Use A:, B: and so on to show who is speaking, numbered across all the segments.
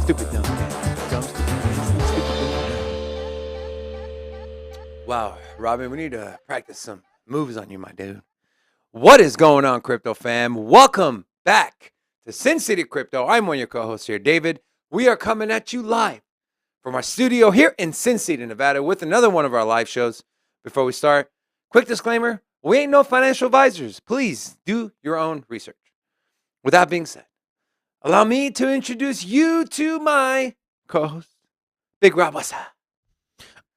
A: Stupid dumb Wow, Robin, we need to practice some moves on you, my dude. What is going on, crypto fam? Welcome back to Sin City Crypto. I'm one of your co-hosts here, David. We are coming at you live from our studio here in Sin City, Nevada, with another one of our live shows. Before we start, quick disclaimer, we ain't no financial advisors. Please do your own research. With that being said, allow me to introduce you to my co-host, Big Rob. What's up?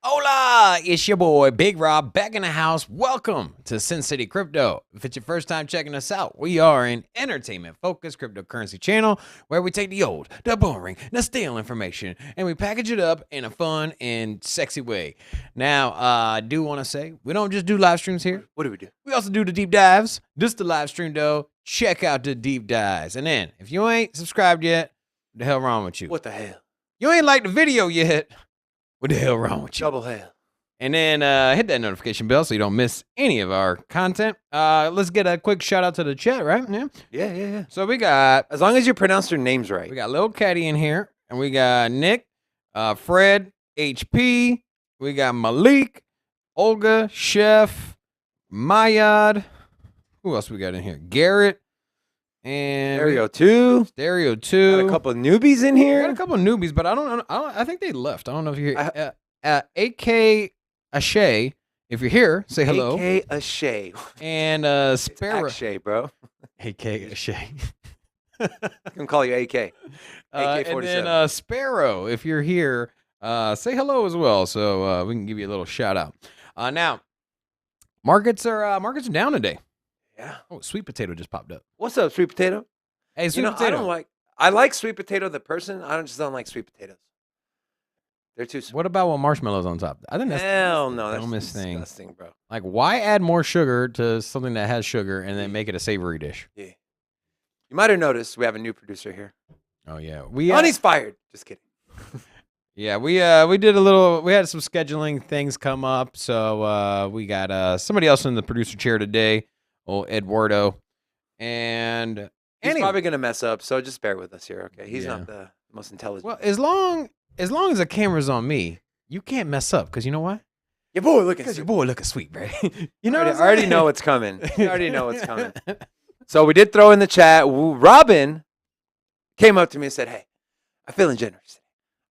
B: Hola, it's your boy, Big Rob, back in the house. Welcome to Sin City Crypto. If it's your first time checking us out, we are an entertainment-focused cryptocurrency channel where we take the old, the boring, the stale information, and we package it up in a fun and sexy way. Now, I do want to say, we don't just do live streams here.
A: What do we do?
B: We also do the deep dives. This is the live stream, though. Check out the deep dives. And then, if you ain't subscribed yet, what the hell wrong with you?
A: What the hell?
B: You ain't liked the video yet. What the hell wrong with you?
A: Double hell.
B: And then hit that notification bell so you don't miss any of our content. Let's get a quick shout out to the chat, right?
A: Yeah.
B: So we got,
A: As long as you pronounce their names right.
B: we got Lil Caddy in here, and we got Nick, Fred, HP, we got Malik, Olga, Chef, Mayad. Who else we got in here? Garrett, and
A: There we go. Two.
B: Stereo 2.
A: Got a couple of newbies in
B: We
A: here.
B: got a couple of newbies, but I think they left. I don't know if you're here. AK Ashay, if you're here, say hello.
A: AK Ashay.
B: And
A: It's
B: Sparrow.
A: Akshay, bro.
B: AK Ashay.
A: I can call you AK.
B: And
A: AK-47.
B: then Sparrow, if you're here, say hello as well, so we can give you a little shout out. Now, markets are down today.
A: Yeah.
B: Oh, sweet potato just popped up.
A: What's up, sweet potato?
B: Hey, sweet potato.
A: I like sweet potato the person. I just don't like sweet potatoes. They're too sweet.
B: What about with marshmallows on top? I think that's
A: Hell no, that's
B: dumbest thing.
A: disgusting, bro.
B: Like, why add more sugar to something that has sugar and then make it a savory dish?
A: Yeah. You might have noticed we have a new producer here.
B: Oh yeah,
A: Money's fired. Just kidding.
B: Yeah, we had some scheduling things come up, so we got somebody else in the producer chair today, old Eduardo, and
A: He's probably gonna mess up, so just bear with us here, okay? He's not the most intelligent.
B: well, as long as the camera's on me, you can't mess up, because you know what?
A: Your boy looking
B: Because
A: sweet.
B: your boy looking sweet, bro. You know,
A: I
B: what I'm
A: already
B: saying?
A: know what's coming. You already know what's coming. So we did throw in the chat. Robin came up to me and said, "Hey, I'm feeling generous.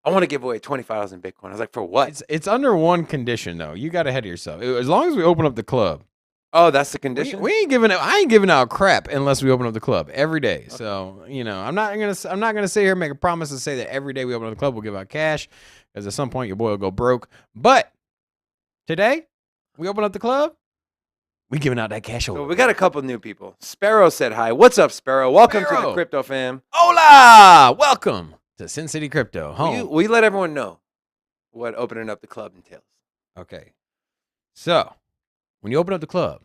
A: I want to give away 25,000 Bitcoin." I was like, "For what?"
B: It's under one condition though. You got ahead of yourself. As long as we open up the club.
A: Oh, that's the condition.
B: We ain't giving out. I ain't giving out crap unless we open up the club every day. Okay. So I'm not gonna sit here and make a promise and say that every day we open up the club we'll give out cash, because at some point your boy will go broke. But today we open up the club, we giving out that cash.
A: So we got a couple new people. Sparrow said hi. What's up, Sparrow? Welcome to the crypto fam.
B: Hola, welcome to Sin City Crypto. Home.
A: We let everyone know what opening up the club entails.
B: Okay, so when you open up the club,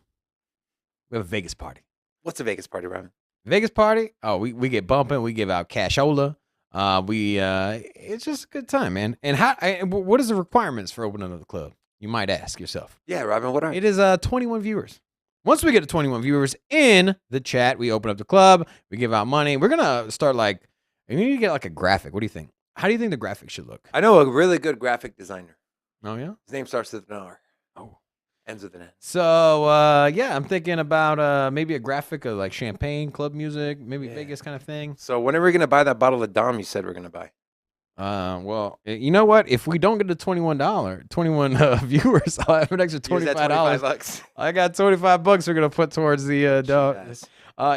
B: we have a Vegas party.
A: What's a Vegas party, Robin?
B: Vegas party? Oh, we get bumping. We give out cashola. It's just a good time, man. And what is the requirements for opening up the club? You might ask yourself.
A: Yeah, Robin, what are
B: it? Is 21 viewers. Once we get to 21 viewers in the chat, we open up the club. We give out money. We're gonna start we need to get like a graphic. What do you think? How do you think the graphic should look?
A: I know a really good graphic designer.
B: Oh yeah.
A: His name starts with an R.
B: Oh.
A: Ends with an N.
B: So yeah, I'm thinking about maybe a graphic of like champagne, club music, maybe Vegas kind of thing.
A: So when are we gonna buy that bottle of Dom you said we're gonna buy?
B: Well, you know what? If we don't get to 21 viewers, I'll have an extra $25. I got $25 we're gonna put towards the dog.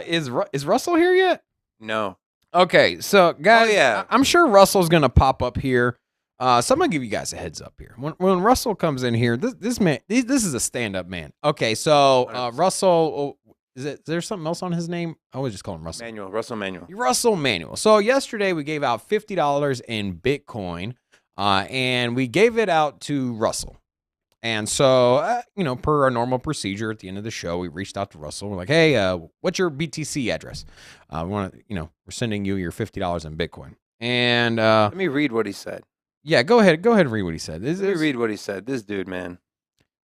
B: Is Russell here yet?
A: No.
B: Okay, so guys, I'm sure Russell's gonna pop up here So I'm gonna give you guys a heads up here. When Russell comes in here, this man, this is a stand-up man. Okay, so
A: 100%.
B: Russell, is there something else on his name? I always just call him Russell.
A: Russell Manuel.
B: Russell Manuel. So yesterday we gave out $50 in Bitcoin, and we gave it out to Russell. And so, per our normal procedure, at the end of the show, we reached out to Russell. We're like, "Hey, what's your BTC address? We want to, we're sending you your $50 in Bitcoin." And
A: let me read what he said.
B: Yeah, go ahead and read what he said.
A: Let me read what he said. This dude, man.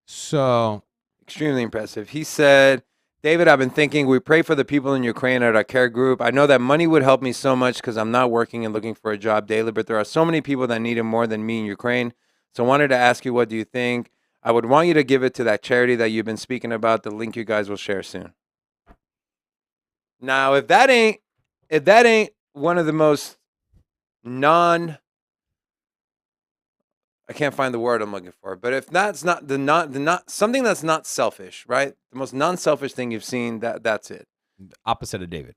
B: So
A: extremely impressive. He said, David, I've been thinking we pray for the people in Ukraine at our care group. I know that money would help me so much because I'm not working and looking for a job daily, but there are so many people that need it more than me in Ukraine. So I wanted to ask you, what do you think? I would want you to give it to that charity that you've been speaking about. The link you guys will share soon. Now, if that ain't one of the most I can't find the word I'm looking for, but if that's not something that's not selfish, right? The most non-selfish thing you've seen, that's it.
B: Opposite of David.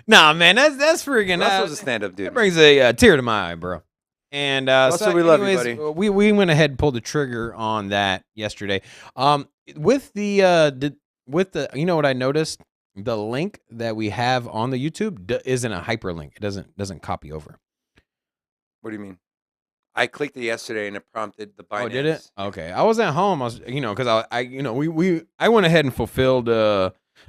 B: Nah, man, that's freaking.
A: Russell's a stand-up dude.
B: That brings a tear to my eye, bro. And
A: Russell, we love you, buddy.
B: We went ahead and pulled the trigger on that yesterday. With the what I noticed, the link that we have on the YouTube isn't a hyperlink. It doesn't copy over.
A: What do you mean? I clicked it yesterday and it prompted the Binance.
B: Oh, did it? Okay. I was at home. I was, because I went ahead and fulfilled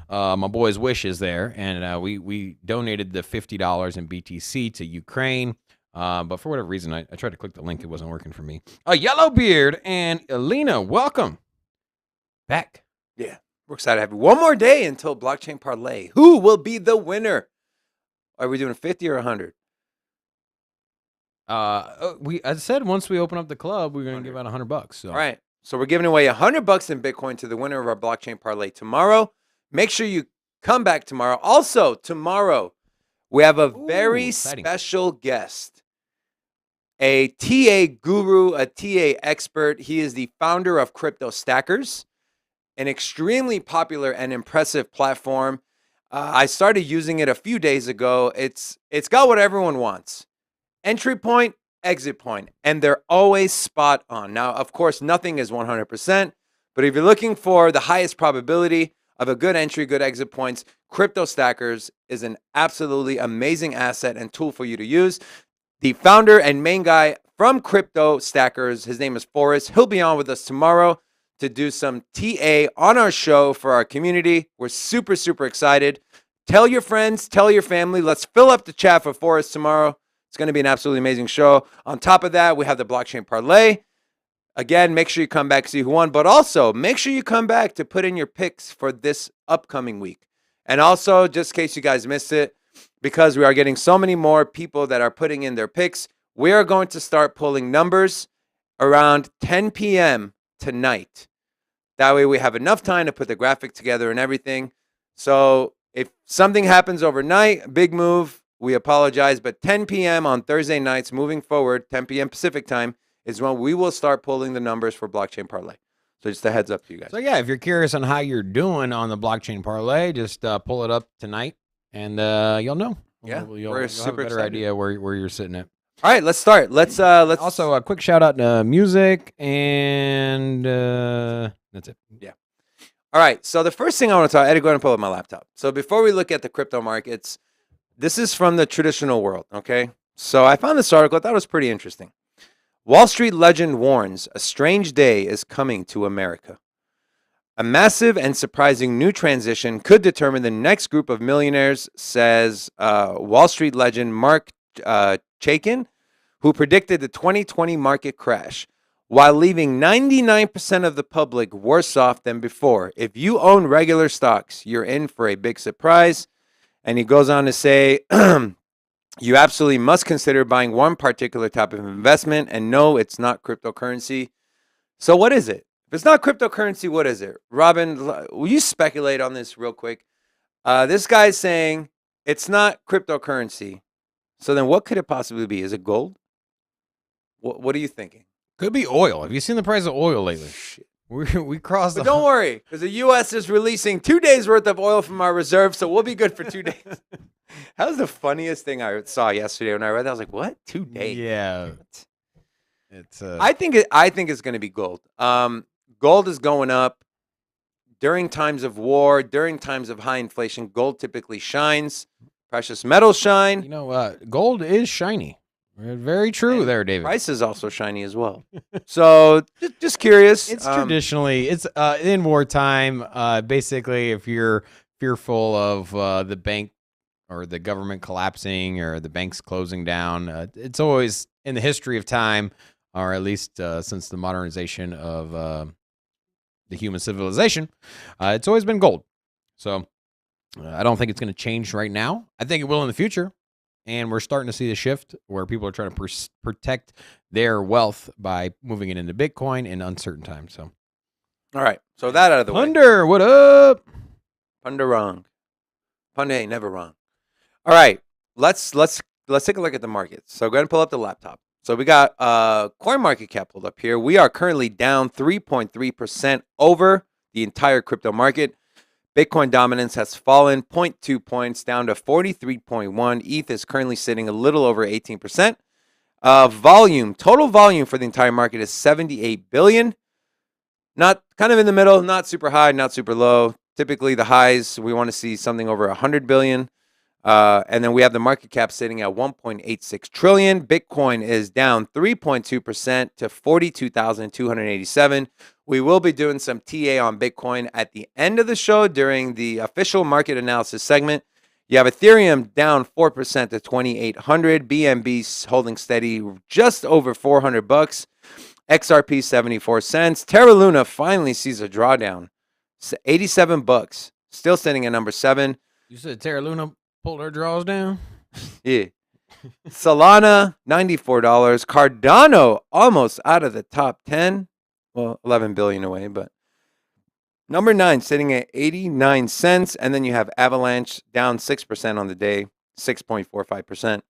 B: my boy's wishes there, and we donated the $50 in BTC to Ukraine. But for whatever reason, I tried to click the link. It wasn't working for me. Yellowbeard and Alina, welcome back.
A: Yeah, we're excited to have you. One more day until Blockchain Parlay. Who will be the winner? Are we doing 50 or 100?
B: I said once we open up the club, we're going to give out $100. So.
A: All right. So we're giving away $100 in Bitcoin to the winner of our Blockchain Parlay tomorrow. Make sure you come back tomorrow. Also, tomorrow, we have a very special guest, a TA guru, a TA expert. He is the founder of Crypto Stackers, an extremely popular and impressive platform. I started using it a few days ago. It's got what everyone wants. Entry point, exit point, and they're always spot on. Now, of course, nothing is 100%, but if you're looking for the highest probability of a good entry, good exit points, Crypto Stackers is an absolutely amazing asset and tool for you to use. The founder and main guy from Crypto Stackers, his name is Forrest. He'll be on with us tomorrow to do some TA on our show for our community. We're super, super excited. Tell your friends, tell your family. Let's fill up the chat for Forrest tomorrow. It's going to be an absolutely amazing show. On top of that, we have the Blockchain Parlay. Again, make sure you come back to see who won, but also make sure you come back to put in your picks for this upcoming week. And also, just in case you guys missed it, because we are getting so many more people that are putting in their picks, we are going to start pulling numbers around 10 p.m. tonight. That way we have enough time to put the graphic together and everything. So if something happens overnight, big move, we apologize, but 10 p.m. on Thursday nights, moving forward, 10 p.m. Pacific time, is when we will start pulling the numbers for Blockchain Parlay. So just a heads up to you guys.
B: So yeah, if you're curious on how you're doing on the Blockchain Parlay, just pull it up tonight, and you'll know.
A: Yeah,
B: we're super have a better idea where you're sitting at.
A: All right, let's start. Let's
B: also a quick shout out to music, and that's it.
A: Yeah. All right. So the first thing I want to talk, Eddie, go ahead and pull up my laptop. So before we look at the crypto markets, this is from the traditional world, okay? So I found this article. I thought it was pretty interesting. Wall Street legend warns a strange day is coming to America. A massive and surprising new transition could determine the next group of millionaires, says Wall Street legend Mark Chaikin, who predicted the 2020 market crash, while leaving 99% of the public worse off than before. If you own regular stocks, you're in for a big surprise. And he goes on to say, you absolutely must consider buying one particular type of investment, and no, it's not cryptocurrency. So what is it? If it's not cryptocurrency, what is it? Robin, will you speculate on this real quick? This guy's saying it's not cryptocurrency. So then what could it possibly be? Is it gold? What are you thinking?
B: Could be oil. Have you seen the price of oil lately? Shit. We crossed.
A: But don't worry, because the U.S. is releasing 2 days worth of oil from our reserves, so we'll be good for 2 days. That was the funniest thing I saw yesterday when I read that. I was like, "What? 2 days?"
B: Yeah,
A: What?
B: it's
A: I think it's going to be gold. Gold is going up during times of war, during times of high inflation. Gold typically shines. Precious metals shine.
B: gold is shiny. Very true
A: And
B: there, David.
A: price is also shiny as well. So just curious.
B: It's traditionally it's in wartime. Basically, if you're fearful of the bank or the government collapsing or the banks closing down, it's always in the history of time, or at least since the modernization of the human civilization, it's always been gold. So I don't think it's going to change right now. I think it will in the future. And we're starting to see the shift where people are trying to protect their wealth by moving it into Bitcoin in uncertain times. So,
A: all right. So that out of the way.
B: Thunder, what up?
A: Punda wrong. Punda ain't never wrong. All right. Let's take a look at the markets. So go ahead and pull up the laptop. So we got CoinMarketCap pulled up here. We are currently down 3.3% over the entire crypto market. Bitcoin dominance has fallen 0.2 points down to 43.1. ETH is currently sitting a little over 18%. Total volume for the entire market is 78 billion. Not kind of in the middle, not super high, not super low. Typically the highs, we want to see something over 100 billion. And then we have the market cap sitting at 1.86 trillion. Bitcoin is down 3.2% to 42,287. We will be doing some TA on Bitcoin at the end of the show during the official market analysis segment. You have Ethereum down 4% to 2,800. BNB holding steady just over $400. XRP 74 cents. Terra Luna finally sees a drawdown. $87. Still sitting at number 7.
B: You said Terra Luna pulled her draws down?
A: Yeah. Solana, $94. Cardano, almost out of the top 10. Well, 11 billion away, but number 9 sitting at 89 cents. And then you have Avalanche down 6% on the day, 6.45%.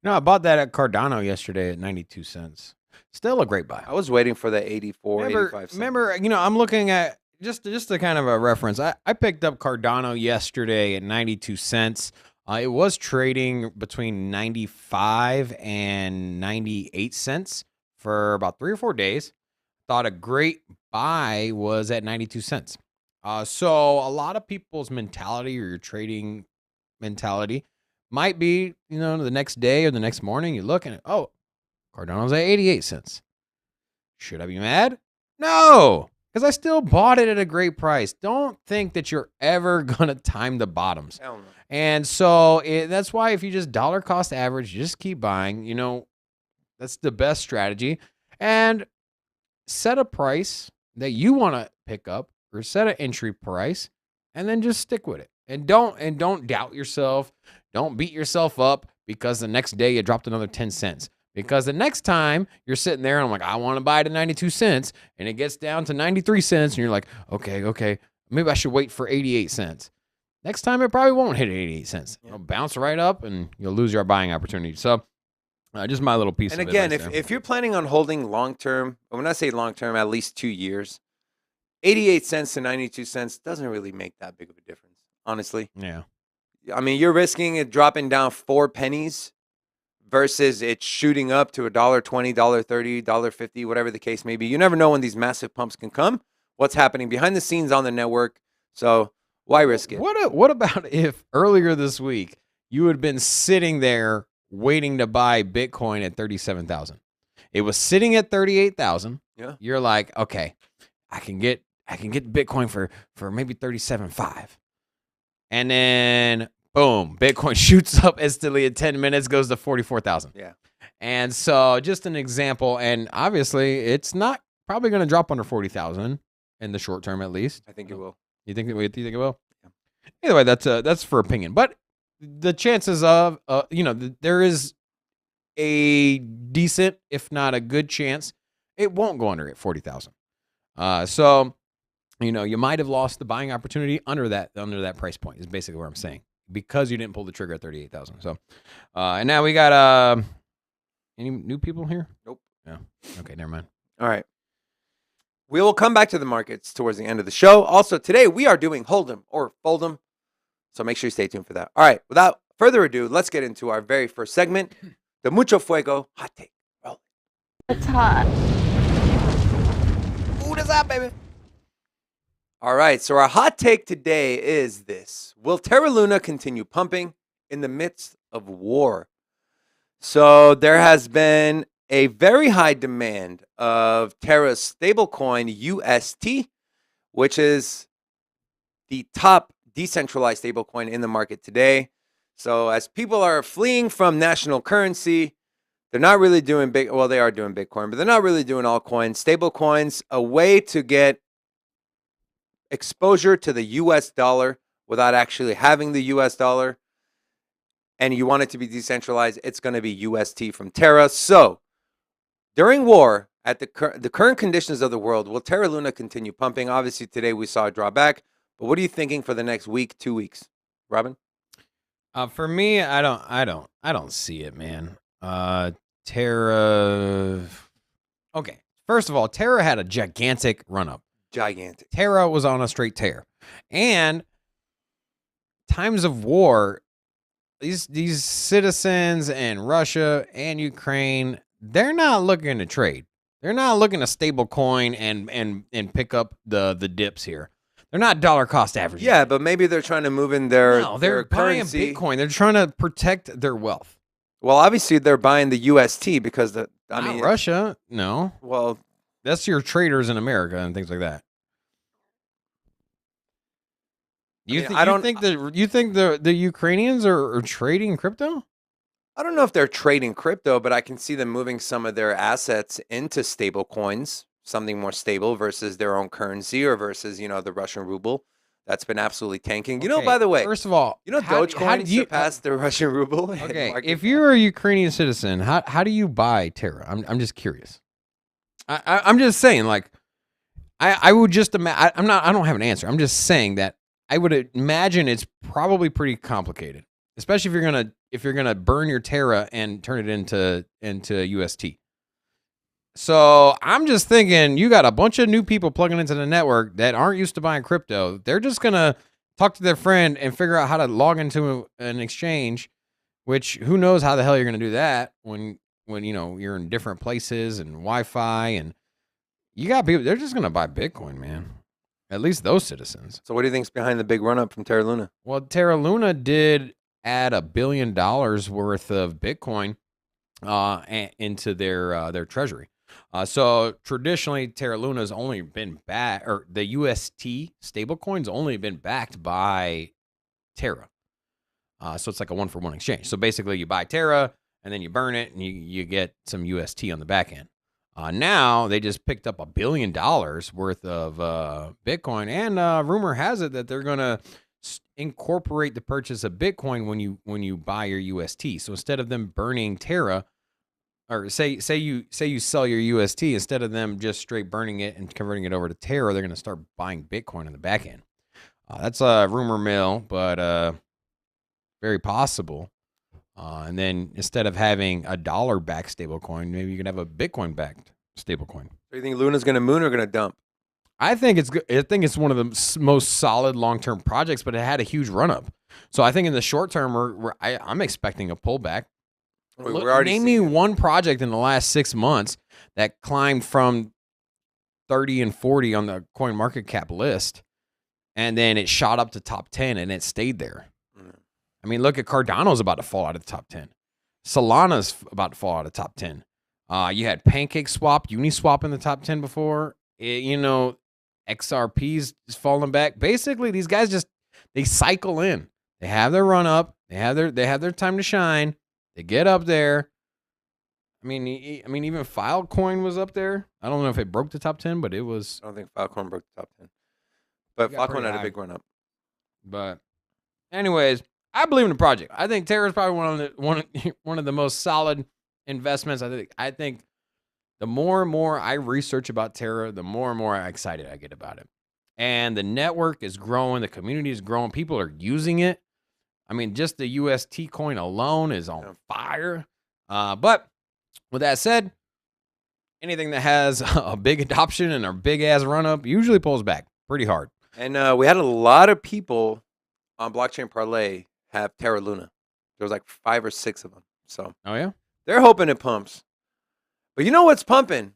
B: No, I bought that at Cardano yesterday at 92 cents. Still a great buy.
A: I was waiting for the 84, 85 cents.
B: Remember, I'm looking at just a kind of a reference. I picked up Cardano yesterday at 92 cents. It was trading between 95 and 98 cents for about 3 or 4 days. Thought a great buy was at 92 cents. So a lot of people's mentality or your trading mentality might be, the next day or the next morning, you look and, oh, Cardano's at 88 cents. Should I be mad? No, because I still bought it at a great price. Don't think that you're ever going to time the bottoms.
A: Hell no.
B: And so that's why if you just dollar cost average, you just keep buying, that's the best strategy. And set a price that you want to pick up or set an entry price and then just stick with it. And don't doubt yourself. Don't beat yourself up because the next day you dropped another 10 cents. Because the next time you're sitting there and I'm like, I want to buy it at 92 cents and it gets down to 93 cents and you're like, okay, maybe I should wait for 88 cents. Next time it probably won't hit 88 cents. It'll bounce right up and you'll lose your buying opportunity. So just my little piece of
A: advice. And
B: again,
A: if you're planning on holding long-term, when I say long-term, at least 2 years, 88 cents to 92 cents doesn't really make that big of a difference, honestly.
B: Yeah.
A: I mean, you're risking it dropping down 4 pennies versus it shooting up to $1.20, $1.30, $1.50, whatever the case may be. You never know when these massive pumps can come, what's happening behind the scenes on the network. So why risk it?
B: What about if earlier this week you had been sitting there waiting to buy Bitcoin at 37,000? It was sitting at 38,000.
A: Yeah.
B: You're like, okay, I can get Bitcoin for maybe 37.5. And then boom, Bitcoin shoots up instantly in 10 minutes, goes to 44,000.
A: Yeah.
B: And so just an example, and obviously it's not probably going to drop under 40,000 in the short term at least.
A: I think it will.
B: You think it will? Yeah. Either way, that's for opinion. But the chances of, there is a decent, if not a good chance, it won't go under at 40,000. So, you might have lost the buying opportunity under that price point is basically what I'm saying, because you didn't pull the trigger at 38,000. So, and now we got any new people here?
A: Nope.
B: No. Okay, never mind.
A: All right. We will come back to the markets towards the end of the show. Also, today we are doing Hold 'em or Fold 'em. So make sure you stay tuned for that. All right. Without further ado, let's get into our very first segment, the Mucho Fuego Hot Take. Roll.
C: It's hot.
B: Ooh, that's hot, baby.
A: All right, so our hot take today is this. Will Terra Luna continue pumping in the midst of war? So there has been a very high demand of Terra's stablecoin UST, which is the top decentralized stablecoin in the market today. So as people are fleeing from national currency, they're not really doing they are doing Bitcoin, but they're not really doing altcoins. Stablecoins, a way to get exposure to the US dollar without actually having the US dollar, and you want it to be decentralized, it's going to be UST from Terra. So during war, at the current conditions of the world, will Terra Luna continue pumping? Obviously, today we saw a drawback, but what are you thinking for the next week, 2 weeks, Robin?
B: For me, I don't see it, man. Terra. Okay, first of all, Terra had a gigantic run up.
A: Gigantic.
B: Terra was on a straight tear, and times of war, these citizens in Russia and Ukraine, they're not looking to trade. They're not looking to stable coin and pick up the dips here. They're not dollar cost averaging.
A: Yeah, but maybe they're trying to move in their
B: they're buying
A: currency.
B: Bitcoin. They're trying to protect their wealth.
A: Well, obviously they're buying the UST because
B: Not Russia, no.
A: Well,
B: That's your traders in America and things like that. You think the Ukrainians are trading crypto?
A: I don't know if they're trading crypto, but I can see them moving some of their assets into stable coins, something more stable versus their own currency or versus, the Russian ruble. That's been absolutely tanking.
B: Okay,
A: by the way,
B: first of all,
A: Dogecoin surpassed the Russian ruble.
B: Okay, if you're a Ukrainian citizen, how do you buy Terra? I'm just curious. I'm just saying, like, I would just imagine. I don't have an answer. I'm just saying that I would imagine it's probably pretty complicated, especially if you're gonna burn your Terra and turn it into UST. So I'm just thinking, you got a bunch of new people plugging into the network that aren't used to buying crypto. They're just gonna talk to their friend and figure out how to log into an exchange. Which, who knows how the hell you're gonna do that when you're in different places and Wi-Fi, and you got people. They're just gonna buy Bitcoin, man. At least those citizens.
A: So what do you think's behind the big run up from Terra Luna?
B: Well, Terra Luna did add $1 billion worth of Bitcoin into their treasury. So traditionally, Terra Luna's only been backed, or the UST stablecoin's only been backed by Terra. So it's like a 1-for-1 exchange. So basically, you buy Terra and then you burn it, and you get some UST on the back end. Now they just picked up $1 billion worth of Bitcoin, and rumor has it that they're gonna incorporate the purchase of Bitcoin when you buy your UST. So instead of them burning Terra, or say you sell your UST, instead of them just straight burning it and converting it over to Terra, they're gonna start buying Bitcoin on the back end. That's a rumor mill, but very possible. And then instead of having a dollar-backed stablecoin, maybe you can have a Bitcoin-backed stablecoin.
A: So you think Luna's going to moon or going to dump?
B: I think it's good. I think it's one of the most solid long-term projects, but it had a huge run-up. So I think in the short term, I'm expecting a pullback. Name me one project in the last 6 months that climbed from 30 and 40 on the coin market cap list, and then it shot up to top 10 and it stayed there. I mean, look at Cardano's about to fall out of the top 10. Solana's about to fall out of the top 10. You had PancakeSwap, Uniswap in the top 10 before. XRP's just falling back. Basically, these guys they cycle in. They have their run up. They have their time to shine. They get up there. I mean, even Filecoin was up there. I don't know if it broke the top 10, but it was.
A: I don't think Filecoin broke the top 10. But Filecoin had a big run up.
B: But anyways, I believe in the project. I think Terra is probably one of the most solid investments. I think the more and more I research about Terra, the more and more excited I get about it. And the network is growing, the community is growing, people are using it. I mean, just the UST coin alone is on fire. But with that said, anything that has a big adoption and a big ass run up usually pulls back pretty hard.
A: And we had a lot of people on Blockchain Parlay have Terra Luna. There was like 5 or 6 of them. So
B: Oh yeah,
A: they're hoping it pumps. But you know what's pumping?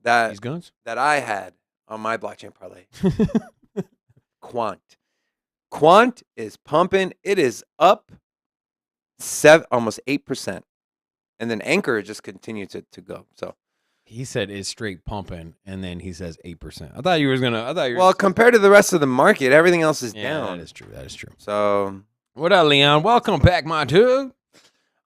B: these guns.
A: That I had on my blockchain parlay. Quant. Quant is pumping. It is up almost 8%. And then Anchor just continued to go. So
B: He said it's straight pumping, and then he says 8%. I thought you was gonna. I thought you.
A: well, compared to the rest of the market, everything else is
B: yeah,
A: down.
B: that is true. That is true.
A: So
B: What up, Leon? Welcome back, my dude.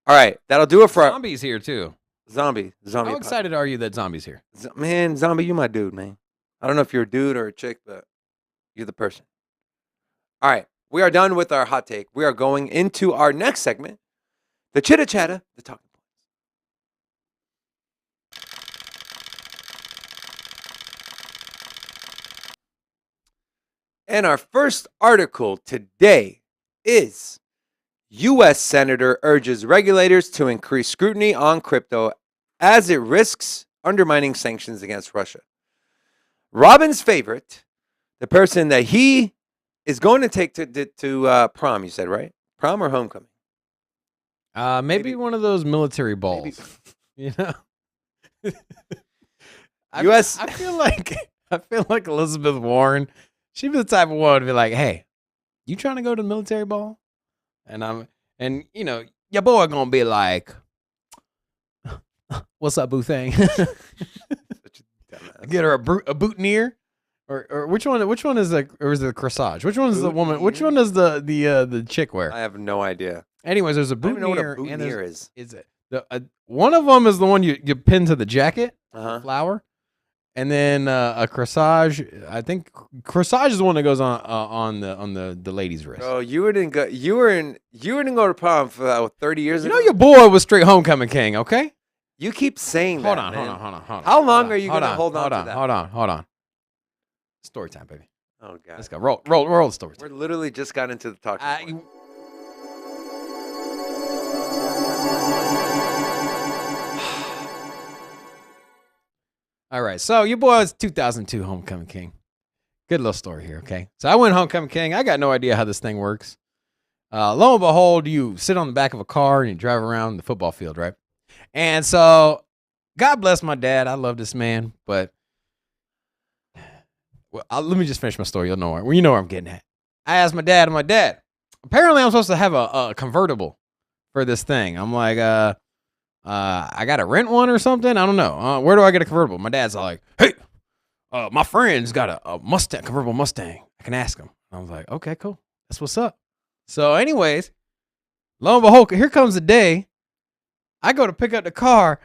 A: all right, that'll do it for our
B: Zombies here too.
A: zombie.
B: How excited are you that Zombies here?
A: Man, zombie, you my dude, man. I don't know if you're a dude or a chick, but you're the person. All right, we are done with our hot take. We are going into our next segment, the chitta chatta, the talking points. And our first article today is U.S. Senator urges regulators to increase scrutiny on crypto as it risks undermining sanctions against Russia. Robin's favorite, the person that he is going to take to prom, you said, right? Prom or homecoming?
B: Maybe one of those military balls. You know.
A: U.S.
B: I feel like Elizabeth Warren. She'd be the type of woman to be like, "Hey, you trying to go to the military ball?" And you know, your boy gonna be like, "What's up, boo thing?" Get her a boutonniere, or which one? Which one is the or is it the corsage? Which one is the woman? Which one does the chick wear?
A: I have no idea.
B: Anyways, there's a
A: I don't even know what a
B: boutonniere, and
A: boutonniere is.
B: is it one of them is the one you pin to the jacket,
A: Uh-huh.
B: flower, and then a corsage. I think corsage is the one that goes on the lady's wrist.
A: Bro, you didn't go to prom for 30 years
B: You
A: ago.
B: know your boy was straight homecoming king. Okay,
A: You keep saying
B: hold
A: that.
B: on,
A: man.
B: hold on.
A: How long are you gonna hold on to that?
B: Hold on. Story time, baby.
A: Oh god.
B: Let's go. Roll the story
A: We're
B: time.
A: literally just got into the talking point.
B: All right, so your boy was 2002 homecoming king. Good little story here, okay? So I went homecoming king. I got no idea how this thing works. Lo and behold, you sit on the back of a car and you drive around the football field, right? And so, God bless my dad. I love this man, but let me just finish my story. You know where I'm getting at. I asked my dad, apparently I'm supposed to have a convertible for this thing. I'm like, I got to rent one or something. I don't know. Where do I get a convertible? My dad's like, hey, my friend's got a Mustang, convertible Mustang. I can ask him. I was like, okay, cool. That's what's up. So anyways, lo and behold, here comes the day. I go to pick up the car.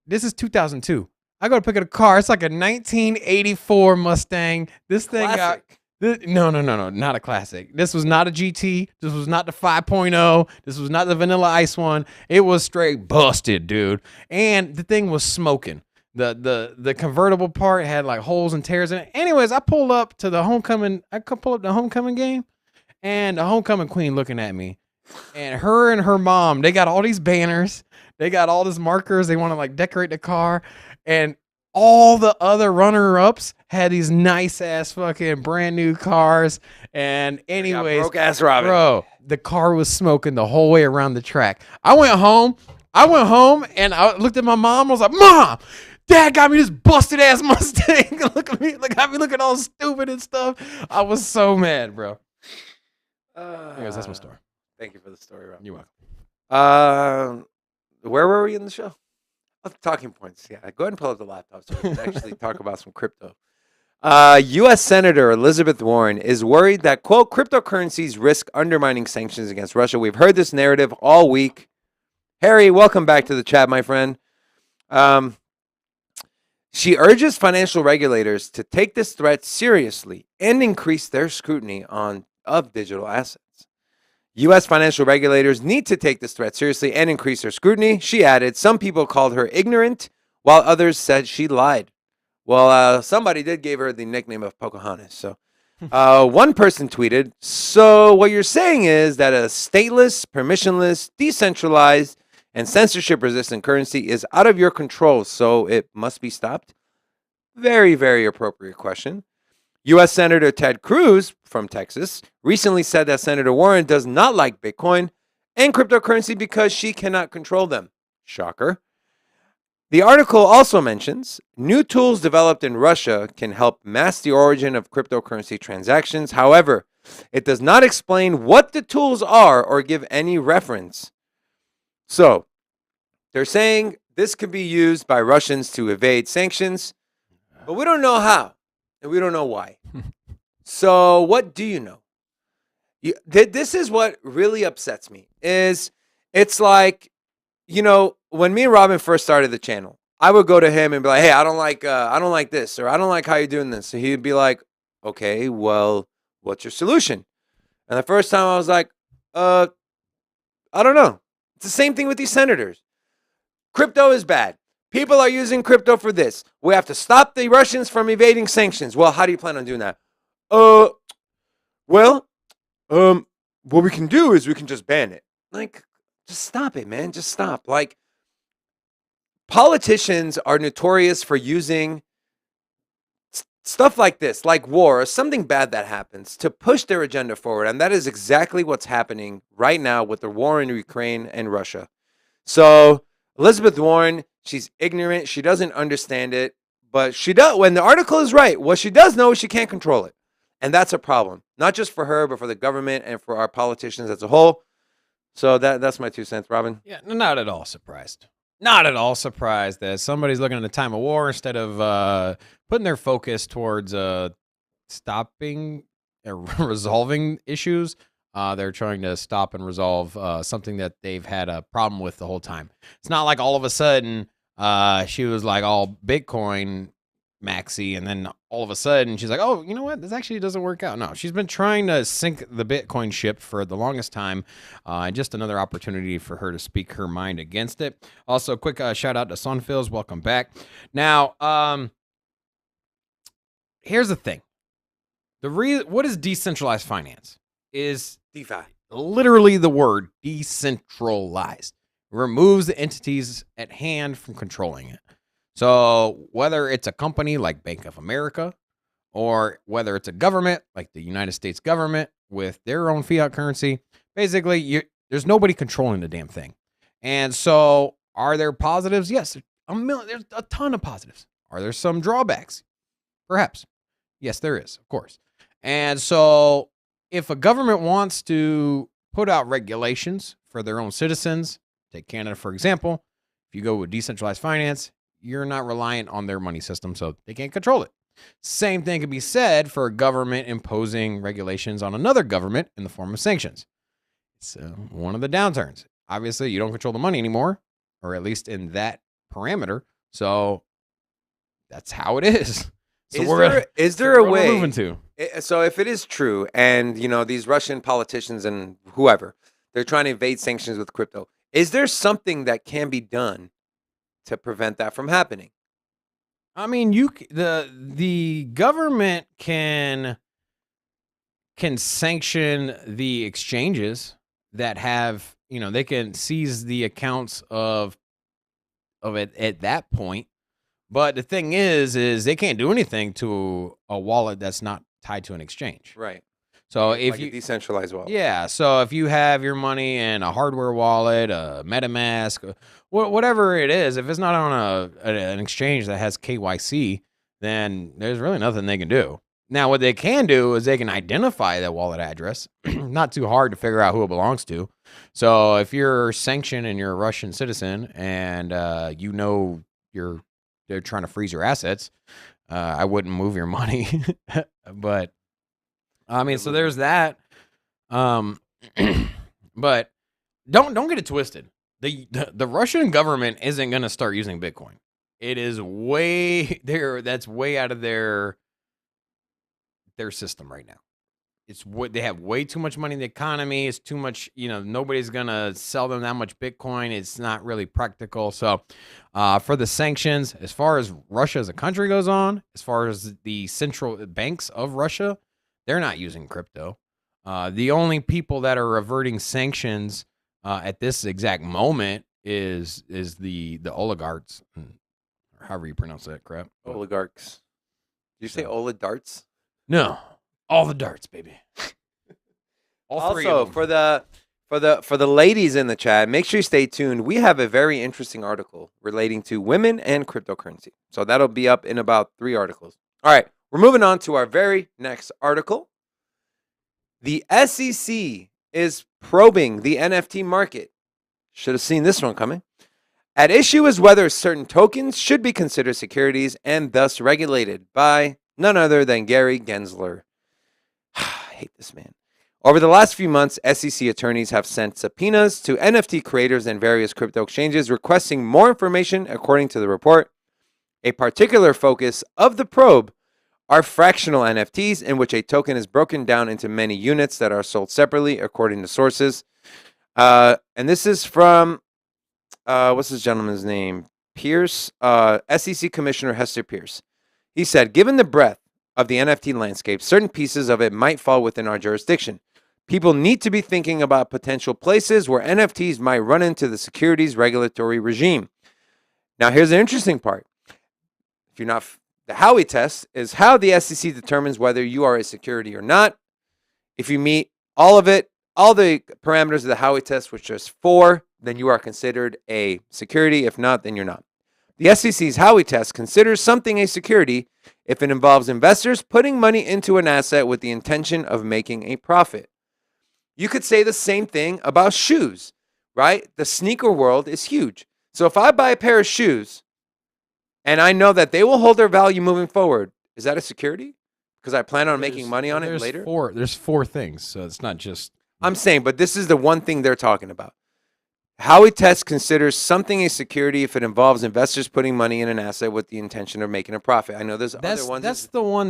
B: This is 2002. I go to pick up the car. It's like a 1984 Mustang. This thing
A: Classic.
B: no, not a classic. This was not a GT. This was not the 5.0. This was not the Vanilla Ice one. It was straight busted, dude. And the thing was smoking. The convertible part had like holes and tears in it. Anyways, I pull up to the homecoming. Pull up the homecoming game, and the homecoming queen looking at me, and her mom. They got all these banners. They got all these markers. They want to like decorate the car, and all the other runner-ups had these nice-ass fucking brand new cars. And anyways,
A: broke ass Robin.
B: bro, the car was smoking the whole way around the track. I went home and I looked at my mom. I was like, Mom, Dad got me this busted-ass Mustang. Look at me. Got me looking all stupid and stuff. I was so mad, bro. Anyways, that's my story.
A: Thank you for the story, Rob.
B: You're welcome.
A: Where were we in the show? Oh, talking points. Yeah, go ahead and pull up the laptop so we can actually talk about some crypto. U.S. Senator Elizabeth Warren is worried that, quote, cryptocurrencies risk undermining sanctions against Russia. We've heard this narrative all week. Harry, welcome back to the chat, my friend. She urges financial regulators to take this threat seriously and increase their scrutiny of digital assets. U.S. financial regulators need to take this threat seriously and increase their scrutiny. She added, some people called her ignorant, while others said she lied. Well, somebody did give her the nickname of Pocahontas. So one person tweeted, so what you're saying is that a stateless, permissionless, decentralized, and censorship-resistant currency is out of your control, so it must be stopped? Very, very appropriate question. U.S. Senator Ted Cruz from Texas recently said that Senator Warren does not like Bitcoin and cryptocurrency because she cannot control them. Shocker. The article also mentions new tools developed in Russia can help mask the origin of cryptocurrency transactions. However, it does not explain what the tools are or give any reference. So, they're saying this could be used by Russians to evade sanctions, but we don't know how, and we don't know why. So, what do you know? This is what really upsets me. It's like, when me and Robin first started the channel, I would go to him and be like, "Hey, I don't like this, or I don't like how you're doing this." So he'd be like, "Okay, well, what's your solution?" And the first time I was like, I don't know. It's the same thing with these senators. Crypto is bad. People are using crypto for this. We have to stop the Russians from evading sanctions. Well, how do you plan on doing that? Well, what we can do is we can just ban it. Like, just stop it, man. Just stop. Like, politicians are notorious for using stuff like this, like war or something bad that happens, to push their agenda forward. And that is exactly what's happening right now with the war in Ukraine and Russia. So Elizabeth Warren, she's ignorant. She doesn't understand it. But she does. When the article is right, what she does know is she can't control it. And that's a problem, not just for her, but for the government and for our politicians as a whole. So that's my 2 cents, Robin.
B: Yeah, not at all surprised. Not at all surprised that somebody's looking at a time of war instead of putting their focus towards stopping or resolving issues. They're trying to stop and resolve something that they've had a problem with the whole time. It's not like all of a sudden she was like all Bitcoin maxi, and then all of a sudden she's like, oh, you know what? This actually doesn't work out. No, she's been trying to sink the Bitcoin ship for the longest time. And just another opportunity for her to speak her mind against it. Also, quick shout out to Sunfills. Welcome back. Now, here's the thing. What is decentralized finance? Is
A: DeFi.
B: Literally the word decentralized. Removes the entities at hand from controlling it. So whether it's a company like Bank of America, or whether it's a government like the United States government with their own fiat currency, basically there's nobody controlling the damn thing. And so are there positives? Yes, there's a ton of positives. Are there some drawbacks? Perhaps. Yes, there is, of course. And so if a government wants to put out regulations for their own citizens, take Canada, for example, if you go with decentralized finance, you're not reliant on their money system, so they can't control it. Same thing can be said for a government imposing regulations on another government in the form of sanctions. It's one of the downturns. Obviously, you don't control the money anymore, or at least in that parameter. So that's how it is. So
A: is there a way?
B: We're moving to.
A: So if it is true, and these Russian politicians and whoever, they're trying to evade sanctions with crypto, is there something that can be done to prevent that from happening?
B: I mean, the government can sanction the exchanges that have, they can seize the accounts of it at that point. But the thing is they can't do anything to a wallet that's not tied to an exchange.
A: Right.
B: So
A: if you decentralize wallet.
B: Yeah. So if you have your money in a hardware wallet, a MetaMask, whatever it is, if it's not on an exchange that has KYC, then there's really nothing they can do. Now, what they can do is they can identify that wallet address. Not too hard to figure out who it belongs to. So if you're sanctioned and you're a Russian citizen and they're trying to freeze your assets, I wouldn't move your money. But I mean, so there's that. But don't get it twisted. The Russian government isn't going to start using Bitcoin. It is way there. That's way out of their system right now. They have way too much money in the economy. It's too much, nobody's going to sell them that much Bitcoin. It's not really practical. So for the sanctions, as far as Russia as a country goes on, as far as the central banks of Russia, they're not using crypto. The only people that are reverting sanctions at this exact moment is the oligarchs, or however you pronounce that crap.
A: Oligarchs. Did you say oligarchs?
B: No, all the darts, baby. All three
A: also,
B: of them.
A: For the ladies in the chat, make sure you stay tuned. We have a very interesting article relating to women and cryptocurrency. So that'll be up in about 3 articles. All right, we're moving on to our very next article. The SEC is probing the NFT market. Should have seen this one coming. At issue is whether certain tokens should be considered securities and thus regulated by none other than Gary Gensler. I hate this man. Over the last few months, SEC attorneys have sent subpoenas to NFT creators and various crypto exchanges requesting more information, according to the report. A particular focus of the probe are fractional NFTs, in which a token is broken down into many units that are sold separately, according to sources. And this is from, what's this gentleman's name? Pierce, SEC Commissioner Hester Pierce. He said, given the breadth of the NFT landscape, certain pieces of it might fall within our jurisdiction. People need to be thinking about potential places where NFTs might run into the securities regulatory regime. Now, here's the interesting part. If you're not, the Howey test is how the SEC determines whether you are a security or not. If you meet all of it, all the parameters of the Howey test, which is 4, then you are considered a security. If not, then you're not. The SEC's Howey test considers something a security if it involves investors putting money into an asset with the intention of making a profit. You could say the same thing about shoes, right? The sneaker world is huge. So if I buy a pair of shoes and I know that they will hold their value moving forward, is that a security? Because I plan on making money on it later?
B: There's 4 things, so it's not just...
A: I'm saying, but this is the one thing they're talking about. Howey test considers something a security if it involves investors putting money in an asset with the intention of making a profit. I know there's other ones.
B: That's the one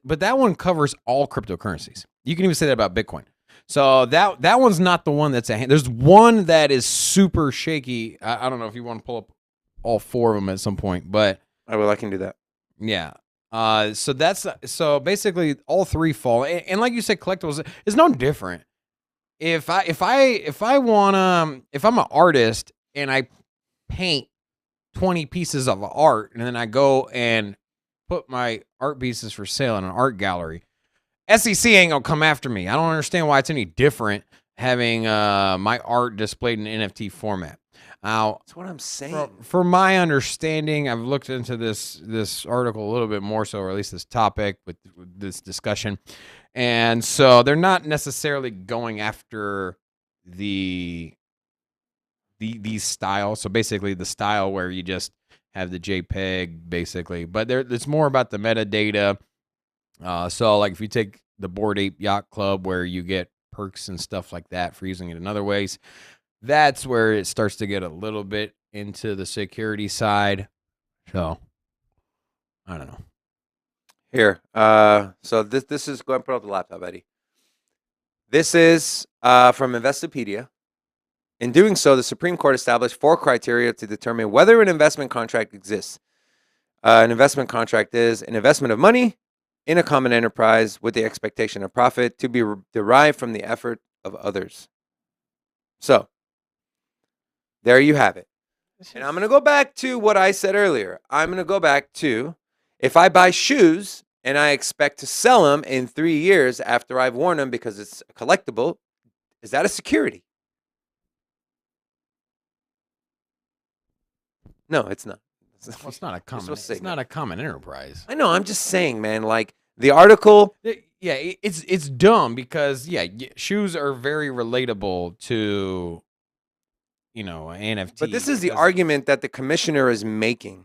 B: but that one covers all cryptocurrencies. You can even say that about Bitcoin. So that one's not the one that's at hand. There's one that is super shaky. I don't know if you want to pull up all 4 of them at some point, but
A: I can do that.
B: Yeah. So basically all 3 fall. And like you said, collectibles is no different. If I'm an artist and I paint 20 pieces of art and then I go and put my art pieces for sale in an art gallery, SEC ain't gonna come after me. I don't understand why it's any different having my art displayed in NFT format. Now,
A: that's what I'm saying.
B: For my understanding, I've looked into this article a little bit more so, or at least this topic with this discussion. And so they're not necessarily going after these styles. So basically the style where you just have the JPEG, basically. But it's more about the metadata. So like if you take the Bored Ape Yacht Club where you get perks and stuff like that for using it in other ways, that's where it starts to get a little bit into the security side. So I don't know.
A: Here, so this is, go ahead and put up the laptop, Eddie. This is from Investopedia. In doing so, the Supreme Court established 4 criteria to determine whether an investment contract exists. An investment contract is an investment of money in a common enterprise with the expectation of profit to be derived from the effort of others. So, there you have it. And I'm going to go back to what I said earlier. I'm going to go back to, if I buy shoes and I expect to sell them in 3 years after I've worn them because it's a collectible, is that a security? No, it's not.
B: Well, it's not a common. It's not a common enterprise.
A: I know. I'm just saying, man. Like the article.
B: Yeah, it's dumb because shoes are very relatable to, NFT.
A: But this is the argument that the commissioner is making.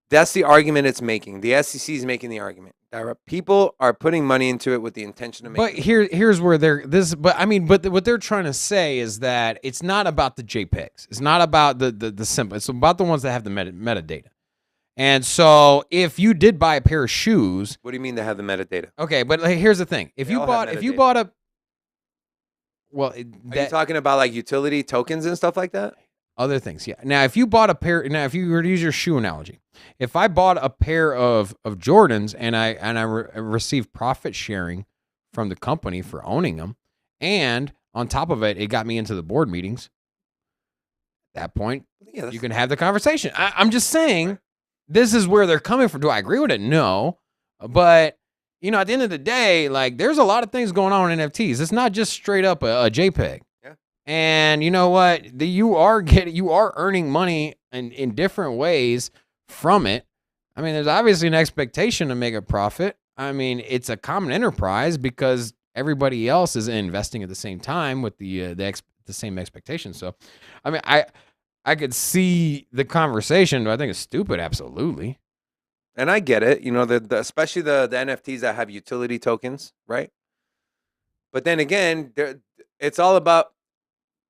A: That's the argument it's making. The SEC is making the argument. People are putting money into it with the intention of making.
B: But here's where but what they're trying to say is that it's not about the JPEGs. It's not about the simple. It's about the ones that have the metadata. And so if you did buy a pair of shoes,
A: what do you mean they have the metadata?
B: Okay, but here's the thing: if you bought a, well,
A: are you talking about like utility tokens and stuff like that?
B: Other things, yeah. Now, if you bought a pair, if you were to use your shoe analogy, if I bought a pair of Jordans and I received profit sharing from the company for owning them, and on top of it, it got me into the board meetings. At that point, you can have the conversation. I'm just saying, this is where they're coming from. Do I agree with it? No, but at the end of the day, like there's a lot of things going on in NFTs. It's not just straight up a JPEG. And you know what? You are earning money in different ways from it. I mean, there's obviously an expectation to make a profit. I mean, it's a common enterprise because everybody else is investing at the same time with the same expectations. So, I mean, I could see the conversation. Do I think it's stupid? Absolutely.
A: And I get it. You know, especially the NFTs that have utility tokens, right? But then again, it's all about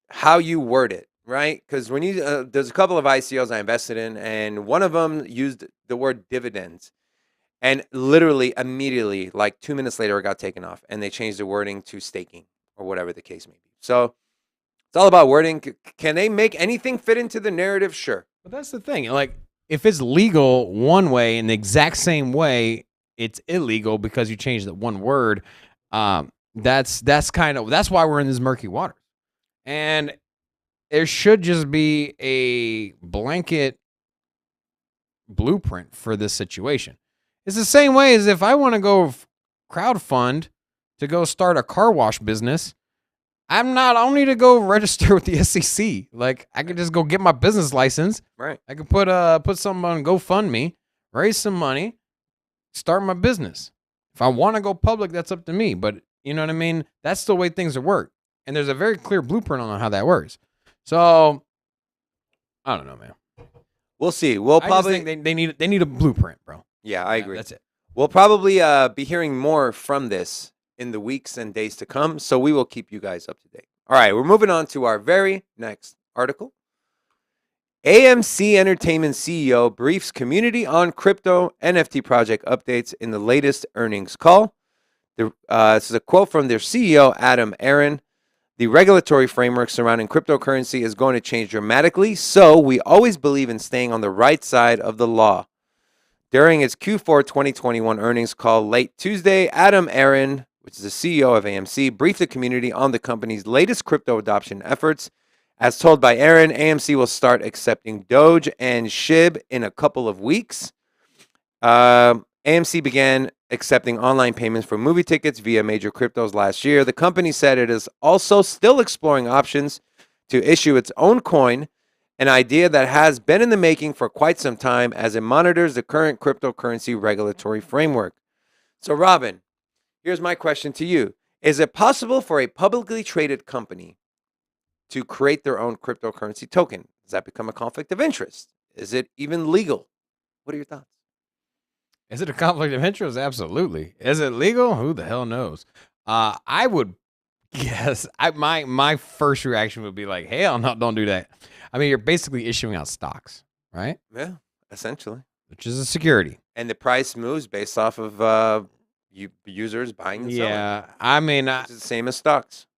A: how you word it, right? Because when you there's a couple of ICOs I invested in, and one of them used the word dividends, and literally immediately, like 2 minutes later, it got taken off, and they changed the wording to staking or whatever the case may be. So it's all about wording. Can they make anything fit into the narrative? Sure.
B: But that's the thing. Like, if it's legal one way in the exact same way, it's illegal because you changed that one word. That's why we're in this murky water. And there should just be a blanket blueprint for this situation. It's the same way as if I want to go crowdfund to go start a car wash business. I don't need to go register with the SEC. Like, I could just go get my business license.
A: Right.
B: I could put something on GoFundMe, raise some money, start my business. If I want to go public, that's up to me. But you know what I mean? That's the way things work. And there's a very clear blueprint on how that works. So, I don't know, man.
A: We'll see. We'll probably
B: think they need a blueprint, bro.
A: Yeah, I agree.
B: That's it.
A: We'll probably be hearing more from this in the weeks and days to come, so we will keep you guys up to date. All right, we're moving on to our very next article. AMC Entertainment CEO briefs community on crypto NFT project updates in the latest earnings call. This is a quote from their CEO, Adam Aaron. The regulatory framework surrounding cryptocurrency is going to change dramatically, so we always believe in staying on the right side of the law. During its Q4 2021 earnings call late Tuesday, Adam Aaron, which is the CEO of AMC, briefed the community on the company's latest crypto adoption efforts. As told by Aaron, AMC will start accepting Doge and SHIB in a couple of weeks. AMC began accepting online payments for movie tickets via major cryptos last year. The company said it is also still exploring options to issue its own coin, an idea that has been in the making for quite some time as it monitors the current cryptocurrency regulatory framework. So, Robin, here's my question to you. Is it possible for a publicly traded company to create their own cryptocurrency token? Does that become a conflict of interest? Is it even legal? What are your thoughts?
B: Is it a conflict of interest? Absolutely. Is it legal? Who the hell knows? I would guess. My first reaction would be like, hell no, don't do that. I mean, you're basically issuing out stocks, right?
A: Yeah, essentially.
B: Which is a security.
A: And the price moves based off of users buying and selling.
B: Yeah, I mean,
A: it's the same as stocks.